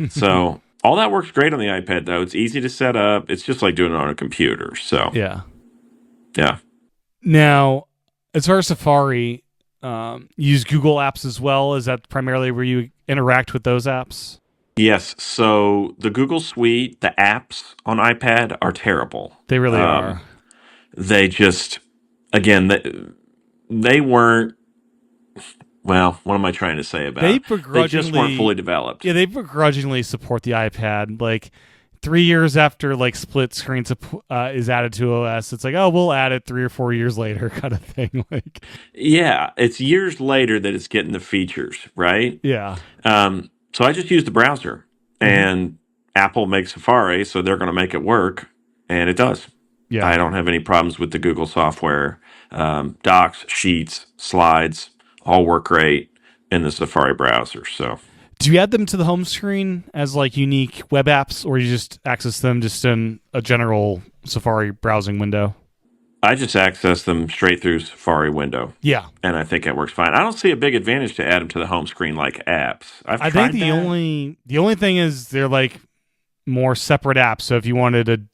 [SPEAKER 3] So all that works great on the iPad, though. It's easy to set up. It's just like doing it on a computer. So
[SPEAKER 2] Yeah.
[SPEAKER 3] yeah.
[SPEAKER 2] Now, as far as Safari, use Google apps as well. Is that primarily where you interact with those apps?
[SPEAKER 3] Yes. So the Google Suite, the apps on iPad are terrible.
[SPEAKER 2] They really are.
[SPEAKER 3] They just, again, they weren't. Well, what am I trying to say about
[SPEAKER 2] They
[SPEAKER 3] it? They just weren't
[SPEAKER 2] begrudgingly-
[SPEAKER 3] fully developed.
[SPEAKER 2] Yeah, they begrudgingly support the iPad. Like 3 years after like split screen is added to OS, it's like, oh, we'll add it 3 or 4 years later, kind of thing. Like,
[SPEAKER 3] Yeah, it's years later that it's getting the features, right?
[SPEAKER 2] yeah,
[SPEAKER 3] So I just use the browser,
[SPEAKER 2] Mm-hmm.
[SPEAKER 3] and Apple makes Safari, so they're going to make it work, and it does.
[SPEAKER 2] yeah.
[SPEAKER 3] I don't have any problems with the Google software. Docs, Sheets, Slides, all work great in the Safari browser. So
[SPEAKER 2] Do you add them to the home screen as like unique web apps, or you just access them just in a general Safari browsing window?
[SPEAKER 3] I just access them straight through Safari window,
[SPEAKER 2] Yeah,
[SPEAKER 3] and I think it works fine. I don't see a big advantage to add them to the home screen like apps. I've
[SPEAKER 2] I
[SPEAKER 3] tried
[SPEAKER 2] think the
[SPEAKER 3] that.
[SPEAKER 2] only thing is they're like more separate apps. So if you wanted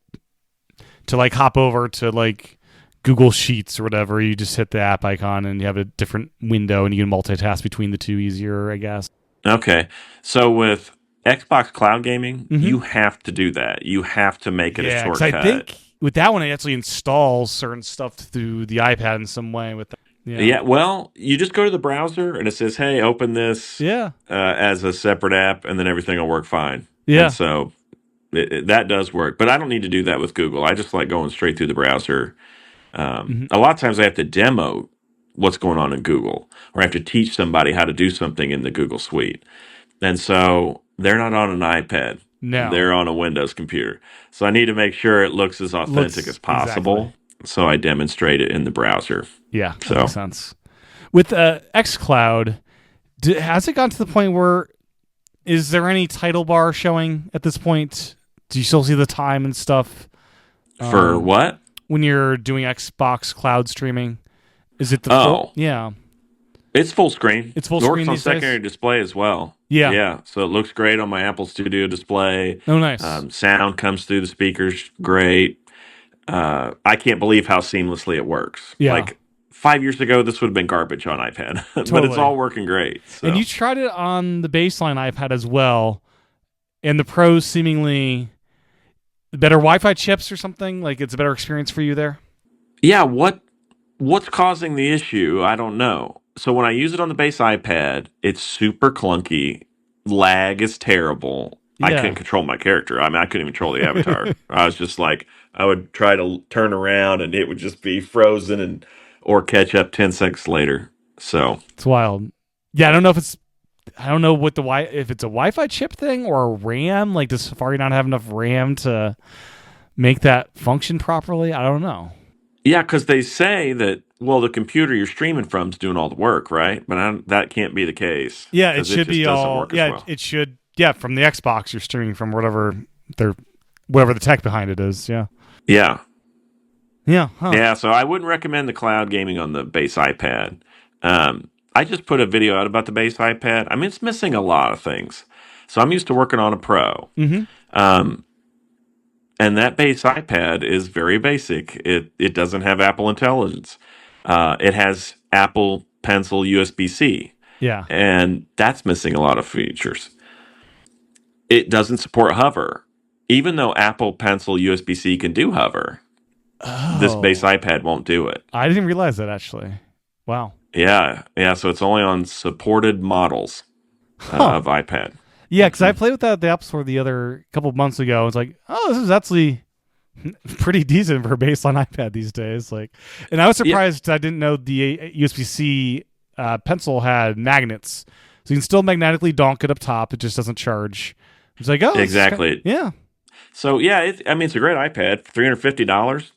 [SPEAKER 2] to like hop over to like Google Sheets or whatever, you just hit the app icon and you have a different window and you can multitask between the two easier, I guess.
[SPEAKER 3] Okay. So with Xbox Cloud Gaming,
[SPEAKER 2] Mhm.
[SPEAKER 3] you have to do that. You have to make it a
[SPEAKER 2] Yeah, because
[SPEAKER 3] shortcut.
[SPEAKER 2] I think with that one, it actually installs certain stuff through the iPad in some way. With that,
[SPEAKER 3] Yeah, well, you just go to the browser and it says, "Hey, open this
[SPEAKER 2] yeah,
[SPEAKER 3] as a separate app," and then everything will work fine. And
[SPEAKER 2] yeah.
[SPEAKER 3] so that does work. But I don't need to do that with Google. I just like going straight through the browser.
[SPEAKER 2] Mhm.
[SPEAKER 3] A lot of times I have to demo what's going on in Google, or I have to teach somebody how to do something in the Google Suite. And so they're not on an iPad.
[SPEAKER 2] No,
[SPEAKER 3] They're on a Windows computer. So I need to make sure it looks as authentic as possible.
[SPEAKER 2] exactly.
[SPEAKER 3] So I demonstrate it in the browser.
[SPEAKER 2] Yeah, that
[SPEAKER 3] So
[SPEAKER 2] makes sense. With xCloud, has it gotten to the point where is there any title bar showing at this point? Do you still see the time and stuff
[SPEAKER 3] for what?
[SPEAKER 2] when you're doing Xbox Cloud streaming? Is it the
[SPEAKER 3] Oh.
[SPEAKER 2] Yeah,
[SPEAKER 3] It's full screen.
[SPEAKER 2] It's full
[SPEAKER 3] It works
[SPEAKER 2] screen
[SPEAKER 3] on
[SPEAKER 2] these days?
[SPEAKER 3] secondary display as well.
[SPEAKER 2] Yeah.
[SPEAKER 3] Yeah. So it looks great on my Apple Studio display.
[SPEAKER 2] Oh, nice.
[SPEAKER 3] Sound comes through the speakers great. I can't believe how seamlessly it works.
[SPEAKER 2] Yeah.
[SPEAKER 3] Like 5 years ago, this would have been garbage on iPad, but
[SPEAKER 2] Totally.
[SPEAKER 3] it's all working great. So.
[SPEAKER 2] And you tried it on the baseline iPad as well, and the Pros seemingly better Wi-Fi chips or something. Like it's a better experience for you there.
[SPEAKER 3] Yeah, what's causing the issue? I don't know. So when I use it on the base iPad, it's super clunky. Lag is terrible. I
[SPEAKER 2] Yeah.
[SPEAKER 3] couldn't control my character. I mean, I couldn't even control the avatar. I was just like, I would try to turn around and it would just be frozen and or catch up 10 seconds later. So
[SPEAKER 2] It's wild. Yeah, I don't know what if it's a Wi-Fi chip thing or a RAM. Like, does Safari not have enough RAM to make that function properly? I don't know.
[SPEAKER 3] yeah, because they say that, well, the computer you're streaming from is doing all the work, right? But that can't be the case.
[SPEAKER 2] Yeah, it
[SPEAKER 3] 'cause
[SPEAKER 2] should
[SPEAKER 3] just
[SPEAKER 2] be
[SPEAKER 3] doesn't
[SPEAKER 2] all.
[SPEAKER 3] work as
[SPEAKER 2] Yeah,
[SPEAKER 3] well.
[SPEAKER 2] it should. Yeah, from the Xbox, you're streaming from whatever the tech behind it is. Yeah.
[SPEAKER 3] Yeah.
[SPEAKER 2] Yeah. Huh.
[SPEAKER 3] Yeah, so I wouldn't recommend the cloud gaming on the base iPad. I just put a video out about the base iPad. I mean, it's missing a lot of things. So I'm used to working on a Pro.
[SPEAKER 2] Mm-hmm.
[SPEAKER 3] And that base iPad is very basic. It doesn't have Apple Intelligence. It has Apple Pencil USB-C,
[SPEAKER 2] Yeah.
[SPEAKER 3] and that's missing a lot of features. It doesn't support hover. Even though Apple Pencil USB-C can do hover, this base iPad won't do it.
[SPEAKER 2] I didn't realize that actually. Wow.
[SPEAKER 3] Yeah, so it's only on supported models of iPad.
[SPEAKER 2] Yeah, because I played with that at the App Store the couple of months ago. It's like, oh, this is actually pretty decent for a baseline iPad these days. Like, and I was surprised I didn't know the USB-C pencil had magnets, so you can still magnetically donk it up top. It just doesn't charge. It's like, oh,
[SPEAKER 3] Exactly.
[SPEAKER 2] yeah,
[SPEAKER 3] So yeah, it's a great iPad for $350.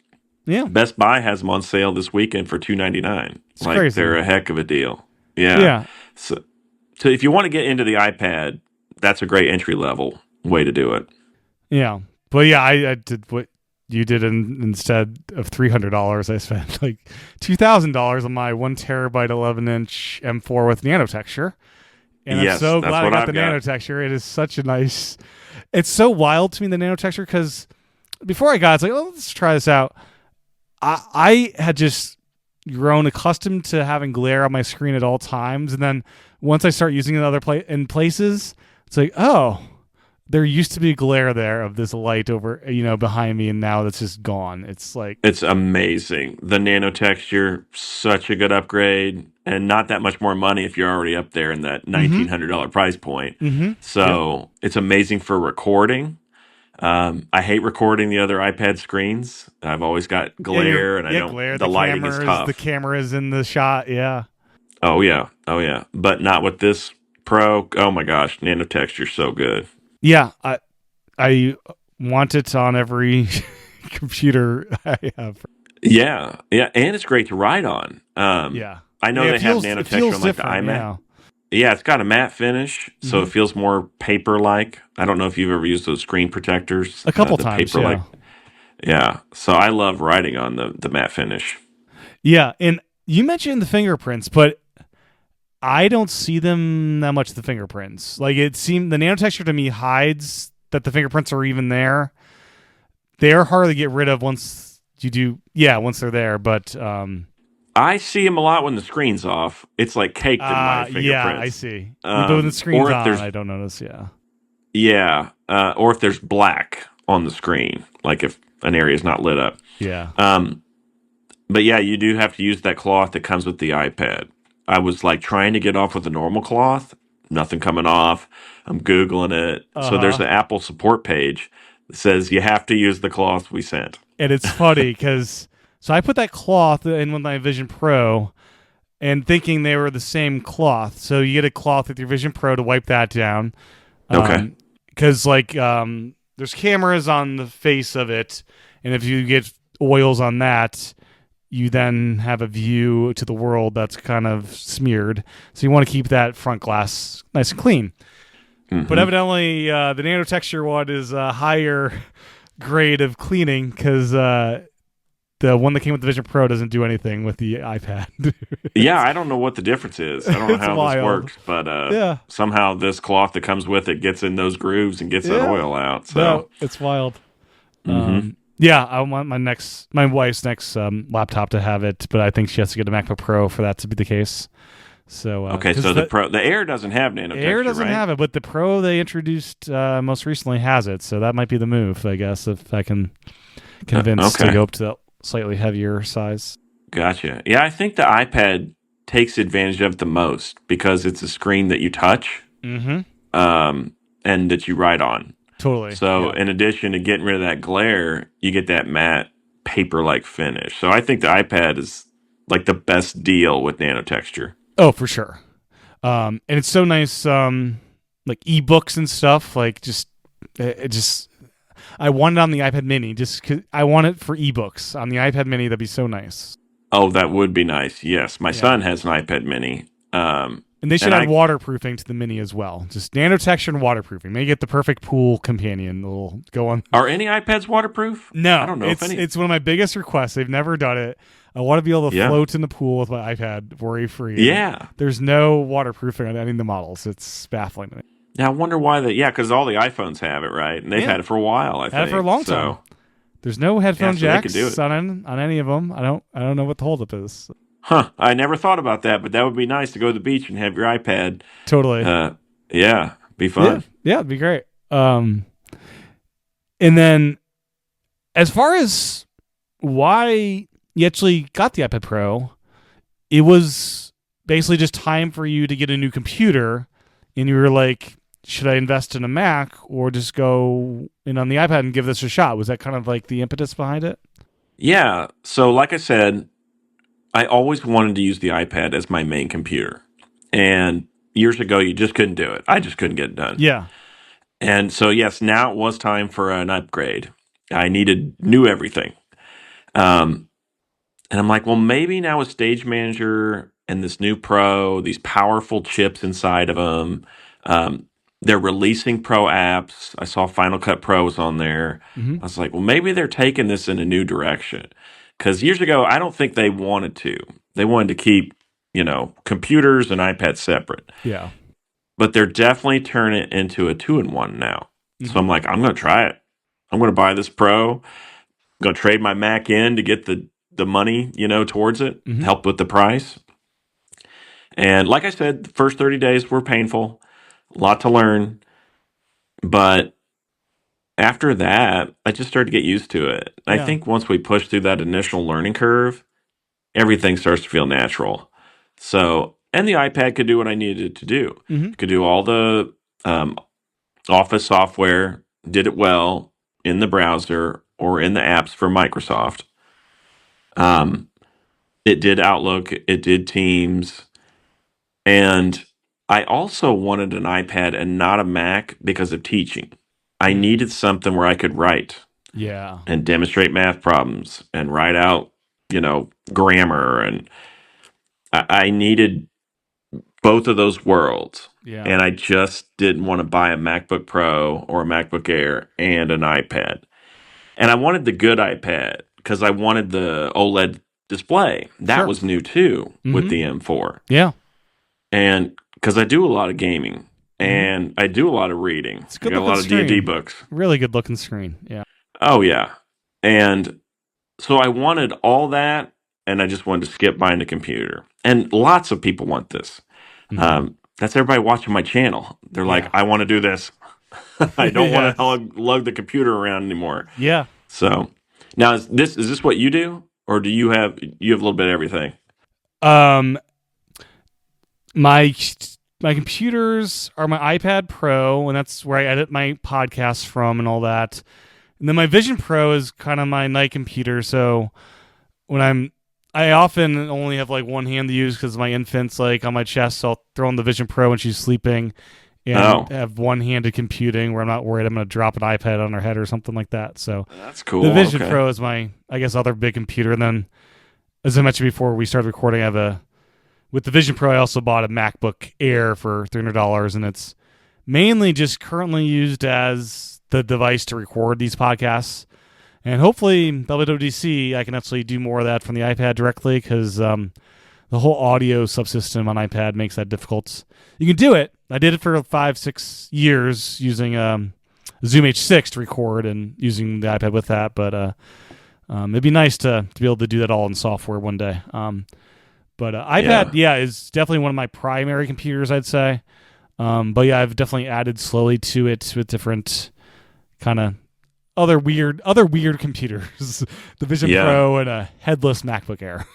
[SPEAKER 2] yeah.
[SPEAKER 3] Best Buy has them on sale this weekend for $299. Like
[SPEAKER 2] crazy.
[SPEAKER 3] they're a heck of a deal. Yeah.
[SPEAKER 2] Yeah.
[SPEAKER 3] So if you want to get into the iPad, that's a great entry level way to do it.
[SPEAKER 2] Yeah, but yeah, I did what you did instead of $300. I spent like $2,000 on my 1 terabyte 11-inch M4 with Nano Texture, and
[SPEAKER 3] Yes,
[SPEAKER 2] I'm so
[SPEAKER 3] that's
[SPEAKER 2] glad I
[SPEAKER 3] what
[SPEAKER 2] got
[SPEAKER 3] I've
[SPEAKER 2] the
[SPEAKER 3] got.
[SPEAKER 2] Nano Texture. It is such a nice. It's so wild to me, the Nano Texture, because before I got it, it's like, oh, let's try this out. I had just grown accustomed to having glare on my screen at all times, and then once I start using it in places, it's like, oh, there used to be glare there of this light over, behind me, and now that's just gone. It's like,
[SPEAKER 3] It's amazing. The Nano Texture, such a good upgrade, and not that much more money if you're already up there in that $1,900 price point.
[SPEAKER 2] mm-hmm.
[SPEAKER 3] So it's amazing for recording. I hate recording the other iPad screens. I've always got glare, and I don't.
[SPEAKER 2] glare.
[SPEAKER 3] The lighting is
[SPEAKER 2] The
[SPEAKER 3] tough.
[SPEAKER 2] cameras in the shot. Yeah.
[SPEAKER 3] Oh yeah, oh yeah. But not with this Pro. Oh my gosh, Nano Texture so good.
[SPEAKER 2] Yeah. I want it on every computer I have.
[SPEAKER 3] Yeah, yeah, and it's great to write on.
[SPEAKER 2] Yeah.
[SPEAKER 3] I know
[SPEAKER 2] Yeah,
[SPEAKER 3] they have Nano
[SPEAKER 2] it
[SPEAKER 3] Texture
[SPEAKER 2] feels
[SPEAKER 3] on like the
[SPEAKER 2] different.
[SPEAKER 3] iMac.
[SPEAKER 2] Yeah.
[SPEAKER 3] Yeah, it's got a matte finish, so
[SPEAKER 2] Hmm.
[SPEAKER 3] it feels more paper-like. I don't know if you've ever used those screen protectors,
[SPEAKER 2] A couple
[SPEAKER 3] the
[SPEAKER 2] times.
[SPEAKER 3] paper-like.
[SPEAKER 2] Yeah.
[SPEAKER 3] Yeah, so I love writing on the matte finish.
[SPEAKER 2] Yeah. And you mentioned the fingerprints, but I don't see them that much. The fingerprints, like it seemed, the nanotexture to me hides that the fingerprints are even there. They're hard to get rid of once you do. Yeah, once they're there. But
[SPEAKER 3] I see them a lot when the screen's off. It's like caked in my
[SPEAKER 2] yeah, I
[SPEAKER 3] fingerprints.
[SPEAKER 2] see. But when the screen's
[SPEAKER 3] Or if
[SPEAKER 2] on,
[SPEAKER 3] there's
[SPEAKER 2] I don't notice. Yeah.
[SPEAKER 3] yeah, or if there's black on the screen, like if an area is not lit up.
[SPEAKER 2] Yeah.
[SPEAKER 3] Um, but yeah, you do have to use that cloth that comes with the iPad. I was like trying to get off with a normal cloth, nothing coming off. I'm Googling it.
[SPEAKER 2] Uh
[SPEAKER 3] So there's
[SPEAKER 2] huh.
[SPEAKER 3] an Apple support page that says you have to use the cloth we sent.
[SPEAKER 2] And it's funny because so I put that cloth in with my Vision Pro, and thinking they were the same cloth. So you get a cloth with your Vision Pro to wipe that down.
[SPEAKER 3] Okay.
[SPEAKER 2] Because there's cameras on the face of it, and if you get oils on that, you then have a view to the world that's kind of smeared. So you want to keep that front glass nice and clean.
[SPEAKER 3] Mhm.
[SPEAKER 2] But evidently, the Nano Texture one is a higher grade of cleaning because the one that came with the Vision Pro doesn't do anything with the iPad.
[SPEAKER 3] Yeah, I don't know what the difference is. I don't know
[SPEAKER 2] It's
[SPEAKER 3] how this
[SPEAKER 2] wild.
[SPEAKER 3] works, but
[SPEAKER 2] Yeah.
[SPEAKER 3] somehow this cloth that comes with it gets in those grooves and gets that
[SPEAKER 2] Yeah.
[SPEAKER 3] oil out. So
[SPEAKER 2] No, it's wild.
[SPEAKER 3] mhm.
[SPEAKER 2] Yeah, I want my wife's next laptop to have it, but I think she has to get a MacBook Pro for that to be the case. So
[SPEAKER 3] Okay,
[SPEAKER 2] 'cause
[SPEAKER 3] so the Air doesn't have Nano
[SPEAKER 2] Air
[SPEAKER 3] Texture,
[SPEAKER 2] doesn't
[SPEAKER 3] right?
[SPEAKER 2] have it, but the Pro they introduced most recently has it. So that might be the move, I guess, if I can convince
[SPEAKER 3] okay.
[SPEAKER 2] to go up to that slightly heavier size.
[SPEAKER 3] Gotcha. Yeah, I think the iPad takes advantage of it the most because it's a screen that you touch
[SPEAKER 2] Mm-hmm.
[SPEAKER 3] and that you write on.
[SPEAKER 2] Totally.
[SPEAKER 3] So,
[SPEAKER 2] Yeah.
[SPEAKER 3] in addition to getting rid of that glare, you get that matte paper-like finish. So, I think the iPad is like the best deal with Nano Texture.
[SPEAKER 2] Oh, for sure. And it's so nice, like ebooks and stuff. Like it just, I want it on the iPad Mini. Just 'cause I want it for ebooks on the iPad Mini. That'd be so nice.
[SPEAKER 3] Oh, that would be nice. Yes, my
[SPEAKER 2] Yeah.
[SPEAKER 3] son has an iPad Mini.
[SPEAKER 2] And they should
[SPEAKER 3] And
[SPEAKER 2] add
[SPEAKER 3] I
[SPEAKER 2] waterproofing to the Mini as well. Just nano texture and waterproofing. Make it the perfect pool companion. It'll go on.
[SPEAKER 3] are any iPads waterproof?
[SPEAKER 2] No,
[SPEAKER 3] I don't know if any.
[SPEAKER 2] it's one of my biggest requests. They've never done it. I want to be able to
[SPEAKER 3] Yeah.
[SPEAKER 2] float in the pool with my iPad worry free.
[SPEAKER 3] Yeah.
[SPEAKER 2] There's no waterproofing on any of the models. It's baffling to me.
[SPEAKER 3] Now I wonder why yeah, because all the iPhones have it, right? And they've
[SPEAKER 2] Yeah.
[SPEAKER 3] had it for a while. I think
[SPEAKER 2] Had it for a long time. There's no headphone
[SPEAKER 3] Yeah, so they could do
[SPEAKER 2] jacks
[SPEAKER 3] it.
[SPEAKER 2] on any of them. I don't know what the holdup is.
[SPEAKER 3] Huh? I never thought about that, but that would be nice to go to the beach and have your iPad.
[SPEAKER 2] Totally.
[SPEAKER 3] Yeah, be fun.
[SPEAKER 2] Yeah, it'd be great. And then as far as why you actually got the iPad Pro, it was basically just time for you to get a new computer, and you were like, should I invest in a Mac or just go in on the iPad and give this a shot? Was that kind of like the impetus behind it?
[SPEAKER 3] Yeah. So, like I said, I always wanted to use the iPad as my main computer, and years ago, you just couldn't do it. I just couldn't get it done.
[SPEAKER 2] Yeah.
[SPEAKER 3] And so, yes, now it was time for an upgrade. I needed new everything. Um, and I'm like, well, maybe now with Stage Manager and this new Pro, these powerful chips inside of them, they're releasing Pro apps. I saw Final Cut Pro was on there.
[SPEAKER 2] Mm-hmm.
[SPEAKER 3] I was like, well, maybe they're taking this in a new direction. Because years ago, I don't think they wanted to. They wanted to keep, computers and iPads separate.
[SPEAKER 2] Yeah.
[SPEAKER 3] But they're definitely turning it into a two-in-one now.
[SPEAKER 2] Mm-hmm.
[SPEAKER 3] So I'm like, I'm going to try it. I'm going to buy this Pro. I'm going to trade my Mac in to get the money, towards it,
[SPEAKER 2] Mm-hmm.
[SPEAKER 3] help with the price. And like I said, the first 30 days were painful, a lot to learn. But after that, I just started to get used to it. I
[SPEAKER 2] Yeah.
[SPEAKER 3] think once we push through that initial learning curve, everything starts to feel natural. So, and the iPad could do what I needed it to do.
[SPEAKER 2] Mm-hmm.
[SPEAKER 3] It could do all the Office software, did it well. in the browser or in the apps for Microsoft. It did Outlook, it did Teams, and I also wanted an iPad and not a Mac because of teaching. I needed something where I could write
[SPEAKER 2] Yeah.
[SPEAKER 3] and demonstrate math problems and write out, grammar. And I needed both of those worlds.
[SPEAKER 2] Yeah.
[SPEAKER 3] And I just didn't want to buy a MacBook Pro or a MacBook Air and an iPad. And I wanted the good iPad because I wanted the OLED display. That
[SPEAKER 2] Sure.
[SPEAKER 3] was new too with
[SPEAKER 2] Mhm.
[SPEAKER 3] the M4.
[SPEAKER 2] Yeah.
[SPEAKER 3] And because I do a lot of gaming and I do a lot of reading.
[SPEAKER 2] It's a
[SPEAKER 3] I
[SPEAKER 2] good
[SPEAKER 3] got a lot
[SPEAKER 2] looking
[SPEAKER 3] of D&D
[SPEAKER 2] screen.
[SPEAKER 3] books.
[SPEAKER 2] Really good looking screen. Yeah.
[SPEAKER 3] Oh, yeah. And so I wanted all that, and I just wanted to skip buying a computer. And lots of people want this. That's everybody watching my channel. They're like,
[SPEAKER 2] Yeah.
[SPEAKER 3] I want to do this. I don't
[SPEAKER 2] Yes.
[SPEAKER 3] want to lug the computer around anymore.
[SPEAKER 2] Yeah.
[SPEAKER 3] So now is this what you do, or do you have a little bit of everything?
[SPEAKER 2] My computers are my iPad Pro, and that's where I edit my podcasts from and all that. And then my Vision Pro is kind of my night computer. So when I often only have like one hand to use because my infant's like on my chest. So I'll throw on the Vision Pro when she's sleeping and have one-handed computing where I'm not worried I'm going to drop an iPad on her head or something like that. So
[SPEAKER 3] That's cool.
[SPEAKER 2] the Vision
[SPEAKER 3] Okay.
[SPEAKER 2] Pro is my, I guess, other big computer. And then, as I mentioned before we started recording, with the Vision Pro, I also bought a MacBook Air for $300, and it's mainly just currently used as the device to record these podcasts. And hopefully, WWDC, I can actually do more of that from the iPad directly because the whole audio subsystem on iPad makes that difficult. You can do it. I did it for 5-6 years using Zoom H6 to record and using the iPad with that, but it'd be nice to be able to do that all in software one day. But iPad, is definitely one of my primary computers, I'd say. But yeah, I've definitely added slowly to it with different kind of other weird computers. The Vision Pro and a headless MacBook Air.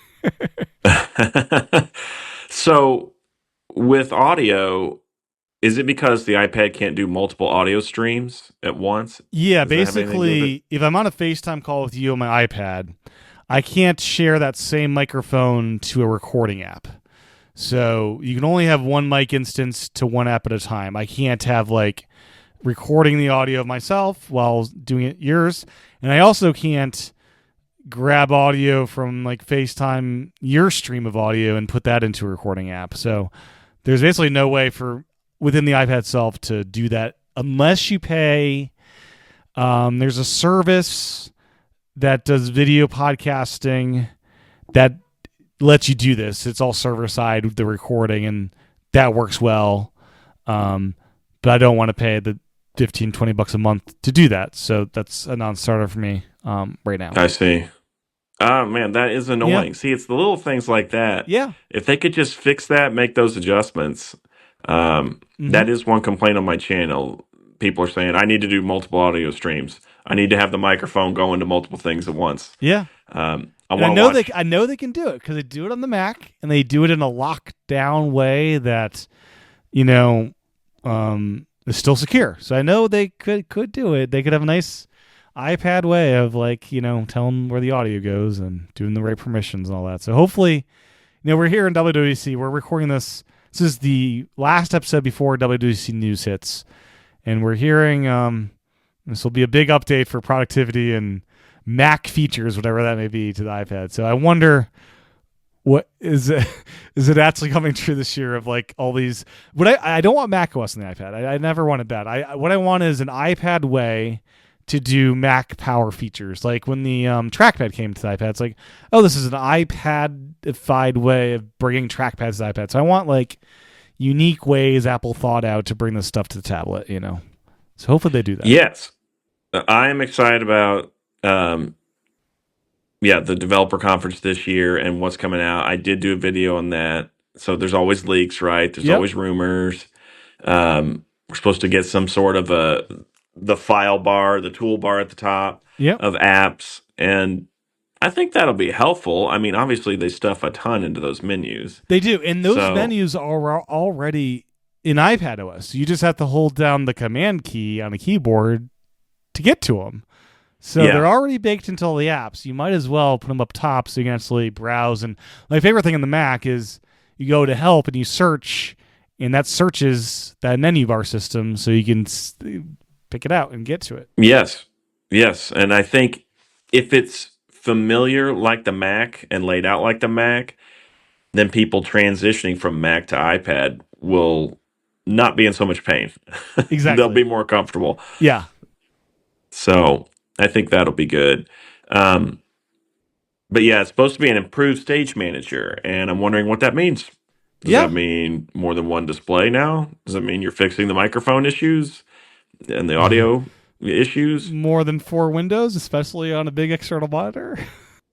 [SPEAKER 3] So with audio, is it because the iPad can't do multiple audio streams at once?
[SPEAKER 2] Yeah,
[SPEAKER 3] Does that have anything to do with
[SPEAKER 2] basically, if I'm on a FaceTime call with you on my iPad, I can't share that same microphone to a recording app. So you can only have one mic instance to one app at a time. I can't have like recording the audio of myself while doing it yours. And I also can't grab audio from like FaceTime your stream of audio and put that into a recording app. So there's basically no way for within the iPad itself to do that unless you pay. There's a service that does video podcasting that lets you do this. It's all server side with the recording, and that works well. But I don't want to pay the $15-$20 a month to do that. So that's a non-starter for me right now.
[SPEAKER 3] I see. Oh, man, that is annoying.
[SPEAKER 2] Yeah.
[SPEAKER 3] See, it's the little things like that.
[SPEAKER 2] Yeah.
[SPEAKER 3] If they could just fix that, make those adjustments. That is one complaint on my channel. People are saying, I need to do multiple audio streams. I need to have the microphone go into multiple things at once.
[SPEAKER 2] Yeah.
[SPEAKER 3] I
[SPEAKER 2] know
[SPEAKER 3] watch.
[SPEAKER 2] I know they can do it because they do it on the Mac and they do it in a lockdown way that, is still secure. So I know they could do it. They could have a nice iPad way of telling where the audio goes and doing the right permissions and all that. So hopefully, we're here in WWDC. We're recording this. This is the last episode before WWDC news hits, and we're hearing this will be a big update for productivity and Mac features, whatever that may be, to the iPad. So I wonder what is it actually coming true this year of like all these. But I don't want Mac OS on the iPad. I never wanted that. What I want is an iPad way to do Mac power features. Like when the trackpad came to the iPad, it's like, oh, this is an iPad-ified way of bringing trackpads to the iPad. So I want like unique ways Apple thought out to bring this stuff to the tablet, So hopefully they do that.
[SPEAKER 3] Yes. I am excited about the developer conference this year and what's coming out. I did do a video on that. So there's always leaks, right? There's always rumors. We're supposed to get some sort of the file bar, the toolbar at the top of apps. And I think that'll be helpful. I mean, obviously they stuff a ton into those menus.
[SPEAKER 2] They do. And those menus are already in iPad OS. You just have to hold down the command key on a keyboard to get to them. So
[SPEAKER 3] Yeah.
[SPEAKER 2] they're already baked into all the apps. You might as well put them up top so you can actually browse. And my favorite thing in the Mac is you go to help and you search, and that searches that menu bar system so you can pick it out and get to it.
[SPEAKER 3] Yes. Yes. And I think if it's familiar like the Mac and laid out like the Mac, then people transitioning from Mac to iPad will not be in so much pain. They'll
[SPEAKER 2] Exactly.
[SPEAKER 3] be more comfortable.
[SPEAKER 2] Yeah.
[SPEAKER 3] So I think that'll be good. Um, but yeah, it's supposed to be an improved stage manager, and I'm wondering what that means. Does
[SPEAKER 2] Yeah.
[SPEAKER 3] that mean more than one display now? Does that mean you're fixing the microphone issues and the audio issues?
[SPEAKER 2] More than 4 windows, especially on a big external monitor.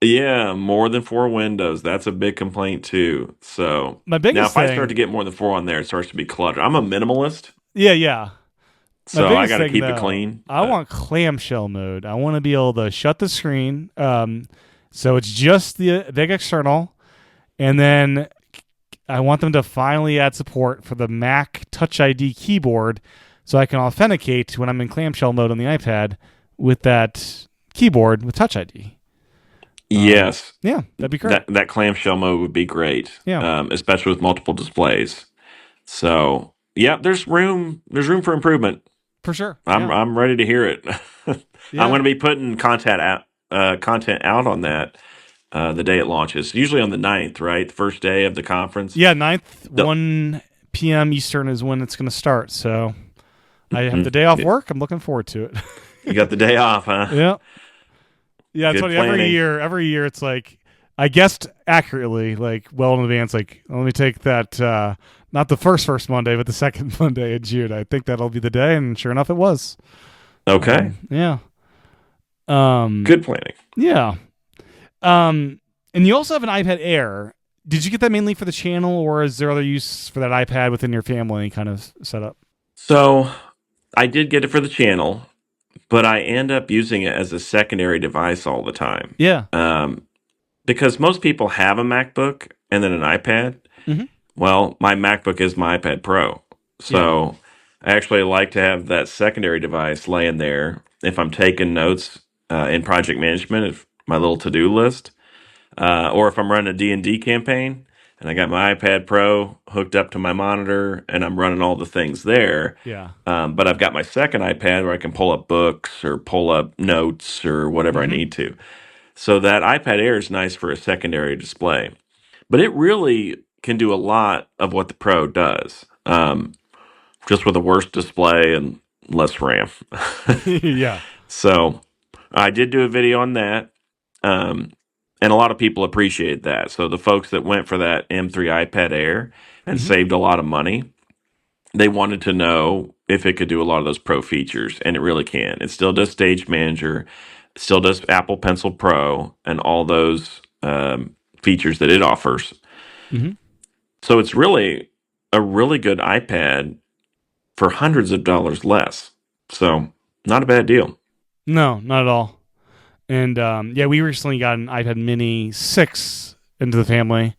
[SPEAKER 3] Yeah, more than 4 windows. That's a big complaint too. So
[SPEAKER 2] My
[SPEAKER 3] now,
[SPEAKER 2] biggest
[SPEAKER 3] if I start
[SPEAKER 2] thing,
[SPEAKER 3] to get more than four on there, it starts to be cluttered. I'm a minimalist,
[SPEAKER 2] yeah. My
[SPEAKER 3] so I
[SPEAKER 2] biggest
[SPEAKER 3] got to
[SPEAKER 2] thing,
[SPEAKER 3] keep it
[SPEAKER 2] though,
[SPEAKER 3] clean.
[SPEAKER 2] I want clamshell mode. I want to be able to shut the screen, so it's just the big external, and then I want them to finally add support for the Mac Touch ID keyboard, so I can authenticate when I'm in clamshell mode on the iPad with that keyboard with Touch ID.
[SPEAKER 3] Yes,
[SPEAKER 2] Yeah, that'd be great.
[SPEAKER 3] that clamshell mode would be great.
[SPEAKER 2] Yeah.
[SPEAKER 3] Especially with multiple displays. So yeah, there's room for improvement.
[SPEAKER 2] For sure.
[SPEAKER 3] I'm ready to hear it. I'm
[SPEAKER 2] Yeah.
[SPEAKER 3] going to be putting content out on that the day it launches. Usually on the 9th, right? The first day of the conference.
[SPEAKER 2] Yeah, 9th,
[SPEAKER 3] The-
[SPEAKER 2] 1 p.m. Eastern is when it's going to start. So I have the
[SPEAKER 3] Mhm.
[SPEAKER 2] day off work. I'm looking forward to it.
[SPEAKER 3] You got the day off, huh?
[SPEAKER 2] Yeah. Yeah, it's
[SPEAKER 3] Good
[SPEAKER 2] funny.
[SPEAKER 3] planning.
[SPEAKER 2] Every year it's like, I guessed accurately, like well in advance, like, let me take that, not the first Monday, but the second Monday in June. I think that'll be the day. And sure enough, it was.
[SPEAKER 3] Okay.
[SPEAKER 2] Yeah.
[SPEAKER 3] Good planning.
[SPEAKER 2] Yeah. And you also have an iPad Air. Did you get that mainly for the channel, or is there other use for that iPad within your family kind of setup?
[SPEAKER 3] So I did get it for the channel, but I end up using it as a secondary device all the time.
[SPEAKER 2] Yeah.
[SPEAKER 3] Because most people have a MacBook and then an iPad.
[SPEAKER 2] Mhm.
[SPEAKER 3] Well, my MacBook is my iPad Pro. So I actually like to have that secondary device laying there if I'm taking notes in project management, if my little to-do list, or if I'm running a D&D campaign and I got my iPad Pro hooked up to my monitor and I'm running all the things there.
[SPEAKER 2] Yeah.
[SPEAKER 3] But I've got my second iPad where I can pull up books or pull up notes or whatever I need to. So that iPad Air is nice for a secondary display. But it really can do a lot of what the Pro does, just with a worse display and less RAM.
[SPEAKER 2] Yeah.
[SPEAKER 3] So I did do a video on that, and a lot of people appreciate that. So the folks that went for that M3 iPad Air and saved a lot of money, they wanted to know if it could do a lot of those Pro features, and it really can. It still does Stage Manager, it still does Apple Pencil Pro, and all those features that it offers.
[SPEAKER 2] Mhm.
[SPEAKER 3] So it's really a really good iPad for hundreds of dollars less. So not a bad deal.
[SPEAKER 2] No, not at all. And yeah, we recently got an iPad Mini 6 into the family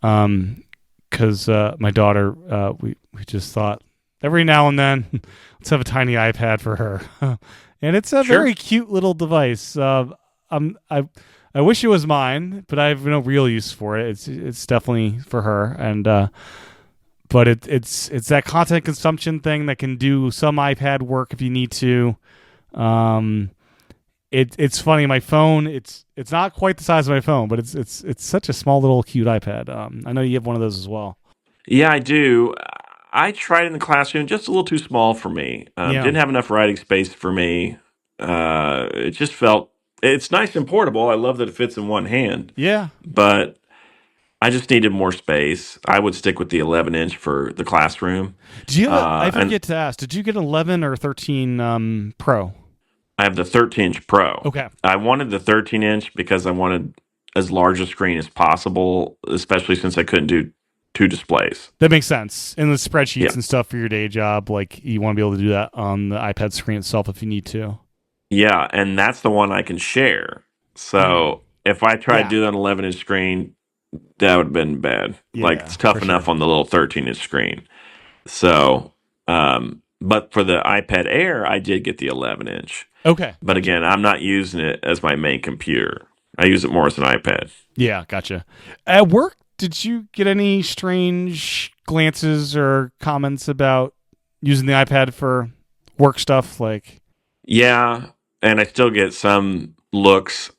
[SPEAKER 2] because my daughter, we just thought every now and then let's have a tiny iPad for her, and it's a
[SPEAKER 3] Sure.
[SPEAKER 2] very cute little device. I wish it was mine, but I have no real use for it. It's definitely for her, and but it's that content consumption thing that can do some iPad work if you need to. It's funny. My phone, it's not quite the size of my phone, but it's such a small little cute iPad. I know you have one of those as well.
[SPEAKER 3] Yeah, I do. I tried in the classroom, just a little too small for me.
[SPEAKER 2] Yeah.
[SPEAKER 3] Didn't have enough writing space for me. It just felt it's nice and portable. I love that it fits in one hand,
[SPEAKER 2] Yeah.
[SPEAKER 3] but I just needed more space. I would stick with the 11-inch for the classroom.
[SPEAKER 2] Do you have I
[SPEAKER 3] And
[SPEAKER 2] forget to ask, did you get 11 or 13 Pro?
[SPEAKER 3] I have the 13-inch Pro.
[SPEAKER 2] Okay.
[SPEAKER 3] I wanted the 13-inch because I wanted as large a screen as possible, especially since I couldn't do two displays.
[SPEAKER 2] That makes sense. And the spreadsheets
[SPEAKER 3] Yeah.
[SPEAKER 2] and stuff for your day job, like you want to be able to do that on the iPad screen itself if you need to.
[SPEAKER 3] Yeah, and that's the one I can share. So if I tried
[SPEAKER 2] Yeah.
[SPEAKER 3] to do that on an 11-inch screen, that would have been bad.
[SPEAKER 2] Yeah,
[SPEAKER 3] Like it's tough
[SPEAKER 2] for
[SPEAKER 3] enough
[SPEAKER 2] sure.
[SPEAKER 3] on the little 13-inch screen. So, But for the iPad Air, I did get the 11-inch.
[SPEAKER 2] Okay.
[SPEAKER 3] But again, I'm not using it as my main computer. I use it more as an iPad.
[SPEAKER 2] Yeah, gotcha. At work, did you get any strange glances or comments about using the iPad for work stuff? Like,
[SPEAKER 3] Yeah, and I still get some looks.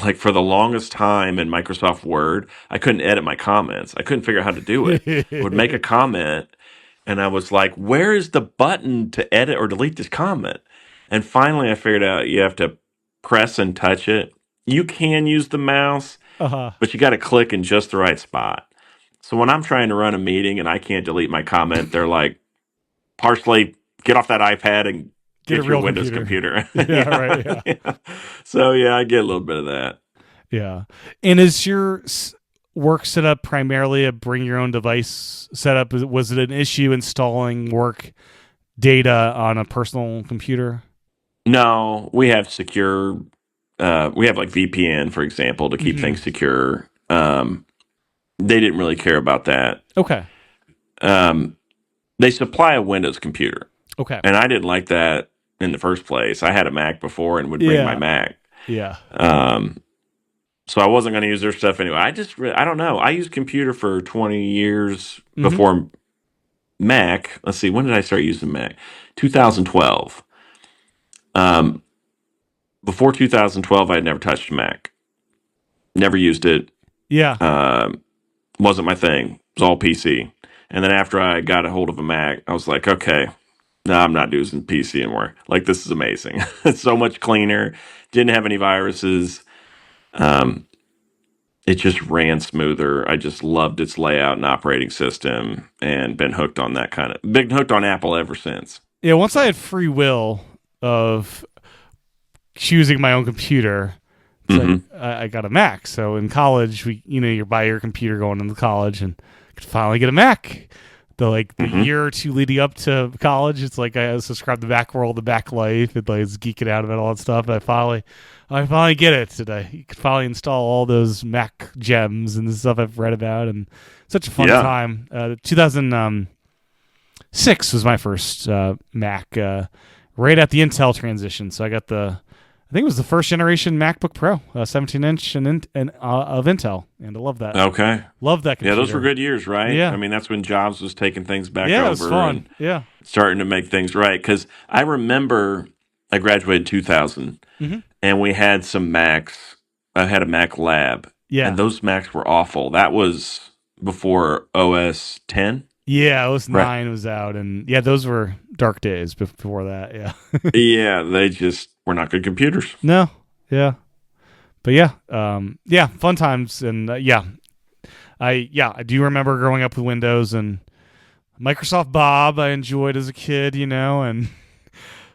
[SPEAKER 3] Like for the longest time in Microsoft Word, I couldn't edit my comments. I couldn't figure out how to do it. I would make a comment, and I was like, "Where is the button to edit or delete this comment?" And finally, I figured out you have to press and touch it. You can use the mouse,
[SPEAKER 2] uh-huh.
[SPEAKER 3] but you got to click in just the right spot. So when I'm trying to run a meeting and I can't delete my comment, they're like, "Parsley, get off that iPad and
[SPEAKER 2] Get a
[SPEAKER 3] get your
[SPEAKER 2] real
[SPEAKER 3] Windows
[SPEAKER 2] computer."
[SPEAKER 3] computer."
[SPEAKER 2] Yeah, right. Yeah.
[SPEAKER 3] Yeah. So yeah, I get a little bit of that.
[SPEAKER 2] Yeah. And is your work setup primarily a bring your own device setup? Was it an issue installing work data on a personal computer?
[SPEAKER 3] No, we have secure. We have like VPN, for example, to keep
[SPEAKER 2] Mhm.
[SPEAKER 3] things secure. They didn't really care about that.
[SPEAKER 2] Okay.
[SPEAKER 3] They supply a Windows computer,
[SPEAKER 2] Okay.
[SPEAKER 3] and I didn't like that in the first place. I had a Mac before and would bring my
[SPEAKER 2] Yeah.
[SPEAKER 3] Mac.
[SPEAKER 2] Yeah.
[SPEAKER 3] So I wasn't going to use their stuff anyway. I don't know. I used computer for 20 years
[SPEAKER 2] Mhm.
[SPEAKER 3] before Mac. Let's see, when did I start using Mac? 2012. Before 2012, I had never touched a Mac. Never used it.
[SPEAKER 2] Yeah.
[SPEAKER 3] Wasn't my thing. It was all PC. And then after I got a hold of a Mac, I was like, okay, no, I'm not using PC anymore. Like, this is amazing. It's so much cleaner. Didn't have any viruses. It just ran smoother. I just loved its layout and operating system, and been hooked on Apple ever since.
[SPEAKER 2] Yeah. Once I had free will of choosing my own computer, it's like I got a Mac. So in college, you buy your computer going into college, and could finally get a Mac. The year or two leading up to college, it's like I subscribed to Backworld, the Back Life, and I was geeking out about all that stuff. And I finally get it today. You could finally install all those Mac gems and the stuff I've read about, and such a fun time. 2006 was my first Mac, right at the Intel transition. So I got I think it was the first generation MacBook Pro, 17-inch and of Intel, and I love that.
[SPEAKER 3] Okay.
[SPEAKER 2] Love that computer.
[SPEAKER 3] Yeah, those were good years, right?
[SPEAKER 2] Yeah.
[SPEAKER 3] I mean, that's when Jobs was taking things back
[SPEAKER 2] Yeah,
[SPEAKER 3] over.
[SPEAKER 2] it was fun.
[SPEAKER 3] And
[SPEAKER 2] Yeah.
[SPEAKER 3] starting to make things right. Because I remember I graduated in 2000, and we had some Macs. I had a Mac Lab.
[SPEAKER 2] Yeah.
[SPEAKER 3] And those Macs were awful. That was before OS 10.
[SPEAKER 2] Yeah, OS 9
[SPEAKER 3] Right.
[SPEAKER 2] was out, and yeah, those were dark days before that. Yeah.
[SPEAKER 3] Yeah, they just were not good computers.
[SPEAKER 2] No. Yeah. But yeah, fun times, and I do remember growing up with Windows and Microsoft Bob. I enjoyed as a kid, and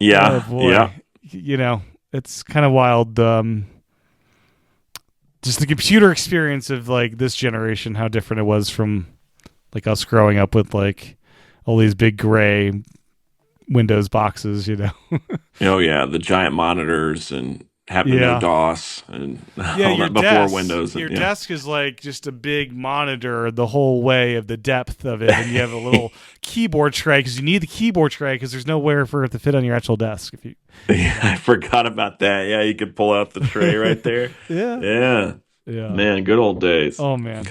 [SPEAKER 3] Yeah.
[SPEAKER 2] oh boy,
[SPEAKER 3] Yeah.
[SPEAKER 2] it's kind of wild. Just the computer experience of like this generation, how different it was from like us growing up with like all these big gray Windows boxes,
[SPEAKER 3] Oh, yeah. The giant monitors and having to know DOS and all that before Windows.
[SPEAKER 2] Your desk is like just a big monitor the whole way of the depth of it, and you have a little keyboard tray because you need the keyboard tray because there's nowhere for it to fit on your actual desk.
[SPEAKER 3] Yeah, I forgot about that. Yeah, you could pull out the tray right there.
[SPEAKER 2] Yeah.
[SPEAKER 3] Yeah. Man, good old days.
[SPEAKER 2] Oh man.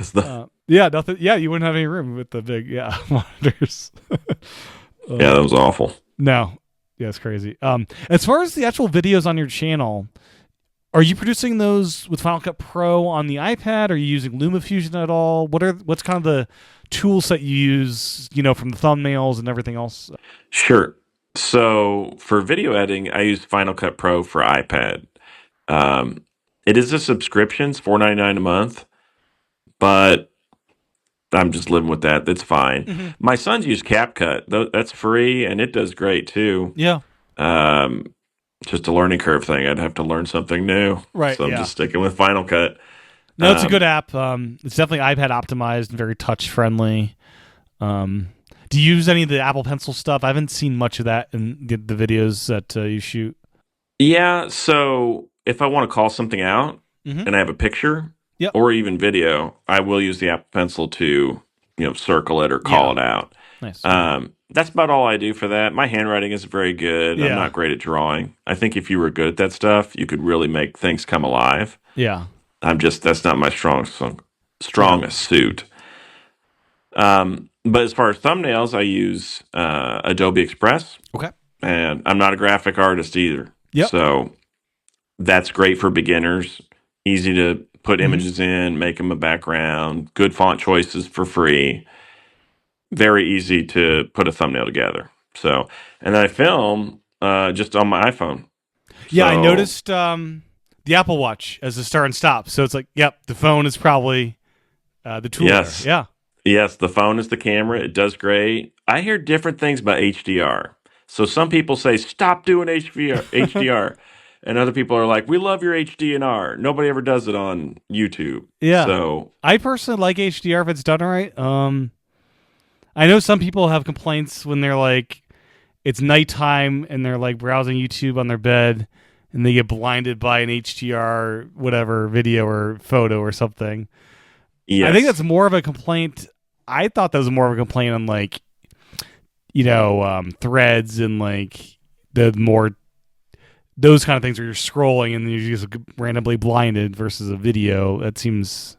[SPEAKER 3] Nothing.
[SPEAKER 2] Yeah, you wouldn't have any room with the big monitors.
[SPEAKER 3] Yeah, that was awful.
[SPEAKER 2] No. Yeah, it's crazy. As far as the actual videos on your channel, are you producing those with Final Cut Pro on the iPad? Are you using LumaFusion at all? What's kind of the tool set you use, from the thumbnails and everything else?
[SPEAKER 3] Sure. So for video editing, I use Final Cut Pro for iPad. It is a subscription, it's $4.99 a month, but I'm just living with that. That's fine.
[SPEAKER 2] Mm-hmm.
[SPEAKER 3] My son's used CapCut. That's free, and it does great too.
[SPEAKER 2] Yeah.
[SPEAKER 3] Just a learning curve thing. I'd have to learn something new.
[SPEAKER 2] Right.
[SPEAKER 3] So I'm just sticking with Final Cut.
[SPEAKER 2] No, it's a good app. It's definitely iPad optimized and very touch friendly. Do you use any of the Apple Pencil stuff? I haven't seen much of that in the videos that you shoot.
[SPEAKER 3] Yeah. So if I want to call something out and I have a picture or even video, I will use the Apple Pencil to, circle it or call it out.
[SPEAKER 2] Nice.
[SPEAKER 3] That's about all I do for that. My handwriting isn't very good.
[SPEAKER 2] Yeah.
[SPEAKER 3] I'm not great at drawing. I think if you were good at that stuff, you could really make things come alive.
[SPEAKER 2] Yeah.
[SPEAKER 3] That's not my strongest suit. But as far as thumbnails, I use Adobe Express.
[SPEAKER 2] Okay.
[SPEAKER 3] And I'm not a graphic artist either.
[SPEAKER 2] Yep.
[SPEAKER 3] So that's great for beginners. Easy to put images in, make them a background, good font choices for free. Very easy to put a thumbnail together. So, and then I film just on my iPhone.
[SPEAKER 2] Yeah, I
[SPEAKER 3] So-
[SPEAKER 2] noticed the Apple Watch as a start and stop. So it's like, yep, the phone is probably the tool.
[SPEAKER 3] Yes.
[SPEAKER 2] There. Yeah.
[SPEAKER 3] Yes, the phone is the camera. It does great. I hear different things about HDR. So some people say, stop doing HDR. And other people are like, we love your HDR. Nobody ever does it on YouTube.
[SPEAKER 2] Yeah.
[SPEAKER 3] So
[SPEAKER 2] I personally like HDR if it's done right. I know some people have complaints when they're like, it's nighttime and they're like browsing YouTube on their bed and they get blinded by an HDR whatever video or photo or something.
[SPEAKER 3] yes.
[SPEAKER 2] I think that's more of a complaint. I thought that was more of a complaint on like, threads and like the more those kind of things where you're scrolling and then you're just randomly blinded versus a video. That seems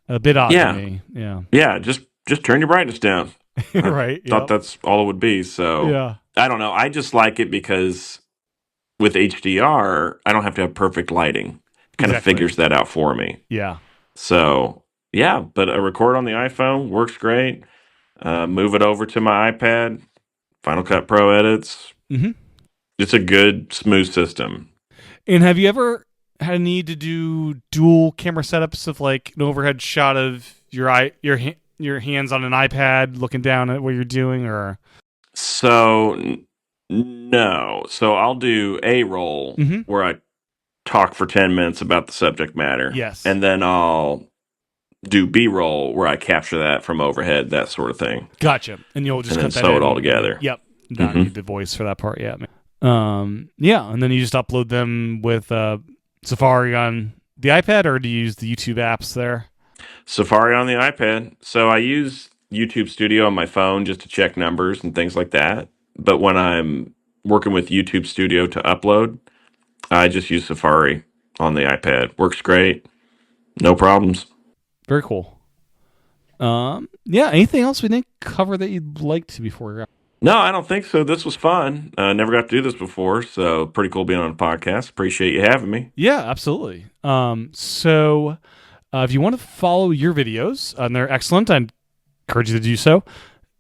[SPEAKER 2] a bit odd to me. Yeah.
[SPEAKER 3] Yeah, just turn your brightness down.
[SPEAKER 2] Right.
[SPEAKER 3] Thought that's all it would be. So
[SPEAKER 2] Yeah.
[SPEAKER 3] I don't know. I just like it because with HDR, I don't have to have perfect lighting. Kind of
[SPEAKER 2] Exactly.
[SPEAKER 3] figures that out for me.
[SPEAKER 2] Yeah.
[SPEAKER 3] So yeah, but a record on the iPhone works great. Move it over to my iPad, Final Cut Pro edits.
[SPEAKER 2] Mm-hmm.
[SPEAKER 3] It's a good, smooth system.
[SPEAKER 2] And have you ever had a need to do dual camera setups of like an overhead shot of your hands on an iPad looking down at what you're doing, or?
[SPEAKER 3] So no. So I'll do a roll
[SPEAKER 2] Mhm.
[SPEAKER 3] where I talk for 10 minutes about the subject matter.
[SPEAKER 2] Yes.
[SPEAKER 3] And then I'll do B-roll where I capture that from overhead, that sort of thing.
[SPEAKER 2] Gotcha. And you'll just
[SPEAKER 3] And
[SPEAKER 2] cut
[SPEAKER 3] then
[SPEAKER 2] that
[SPEAKER 3] sew it
[SPEAKER 2] in.
[SPEAKER 3] all together.
[SPEAKER 2] Yep. Not
[SPEAKER 3] Mhm.
[SPEAKER 2] need the voice for that part. Yeah. Yeah. And then you just upload them with Safari on the iPad, or do you use the YouTube apps there?
[SPEAKER 3] Safari on the iPad. So I use YouTube Studio on my phone just to check numbers and things like that. But when I'm working with YouTube Studio to upload, I just use Safari on the iPad. Works great. No problems.
[SPEAKER 2] Very cool. Yeah. Anything else we didn't cover that you'd like to before we wrap?
[SPEAKER 3] No, I don't think so. This was fun. Never got to do this before, so pretty cool being on a podcast. Appreciate you having me.
[SPEAKER 2] Yeah, absolutely. So if you want to follow your videos, and they're excellent, I encourage you to do so.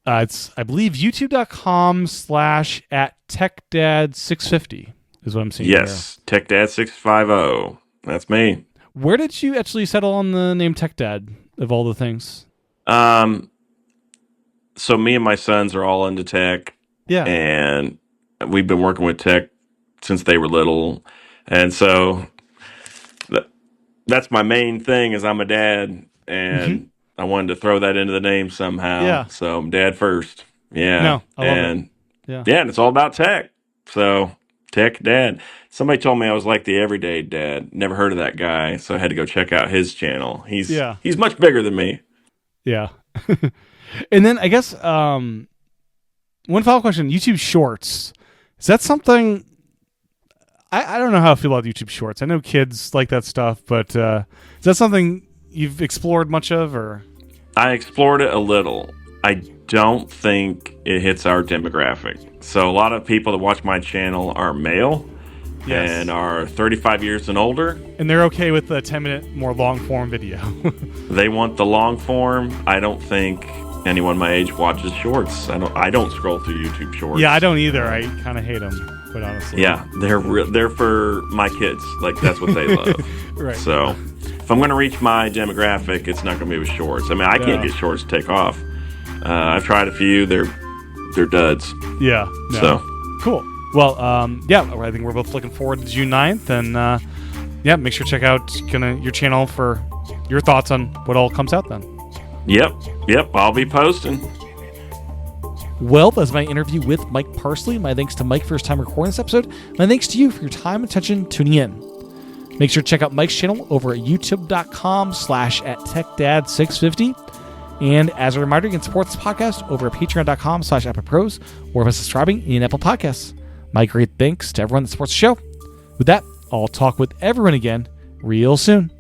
[SPEAKER 2] It's, I believe, youtube.com/@TechDad650 is what I'm seeing.
[SPEAKER 3] Yes, TechDad650. That's me.
[SPEAKER 2] Here. Where did you actually settle on the name Tech Dad of all the things?
[SPEAKER 3] So me and my sons are all into tech,
[SPEAKER 2] Yeah.
[SPEAKER 3] and we've been working with tech since they were little, and so that's my main thing. Is I'm a dad, and I wanted to throw that into the name somehow.
[SPEAKER 2] Yeah.
[SPEAKER 3] So I'm dad first. Yeah.
[SPEAKER 2] No, I love
[SPEAKER 3] and
[SPEAKER 2] Yeah.
[SPEAKER 3] yeah, and it's all about tech. So Tech Dad. Somebody told me I was like the everyday dad. Never heard of that guy, so I had to go check out his channel. He's much bigger than me.
[SPEAKER 2] Yeah. And then I guess one follow-up question, YouTube Shorts. Is that something I don't know how I feel about YouTube Shorts. I know kids like that stuff, but is that something you've explored much of, or?
[SPEAKER 3] I explored it a little. I don't think it hits our demographic. So a lot of people that watch my channel are male and are 35 years and older.
[SPEAKER 2] And they're okay with the 10-minute more long-form video.
[SPEAKER 3] They want the long form. I don't think anyone my age watches shorts. I don't scroll through YouTube shorts.
[SPEAKER 2] Yeah, I don't either. I kind of hate them, quite honestly.
[SPEAKER 3] Yeah, they're for my kids. Like, that's what they love.
[SPEAKER 2] Right.
[SPEAKER 3] So if I'm going to reach my demographic, it's not going to be with shorts. I mean, I can't get shorts to take off. I've tried a few. They're duds.
[SPEAKER 2] Yeah. No.
[SPEAKER 3] So
[SPEAKER 2] cool. Well, yeah, I think we're both looking forward to June 9th. And, yeah, make sure to check out your channel for your thoughts on what all comes out then.
[SPEAKER 3] Yep, I'll be posting.
[SPEAKER 2] Well, that's my interview with Mike Parsley. My thanks to Mike for his time recording this episode. My thanks to you for your time and attention tuning in. Make sure to check out Mike's channel over at youtube.com/@TechDad650. And as a reminder, you can support this podcast over at patreon.com/iPadPros or by subscribing in Apple Podcasts. My great thanks to everyone that supports the show. With that, I'll talk with everyone again real soon.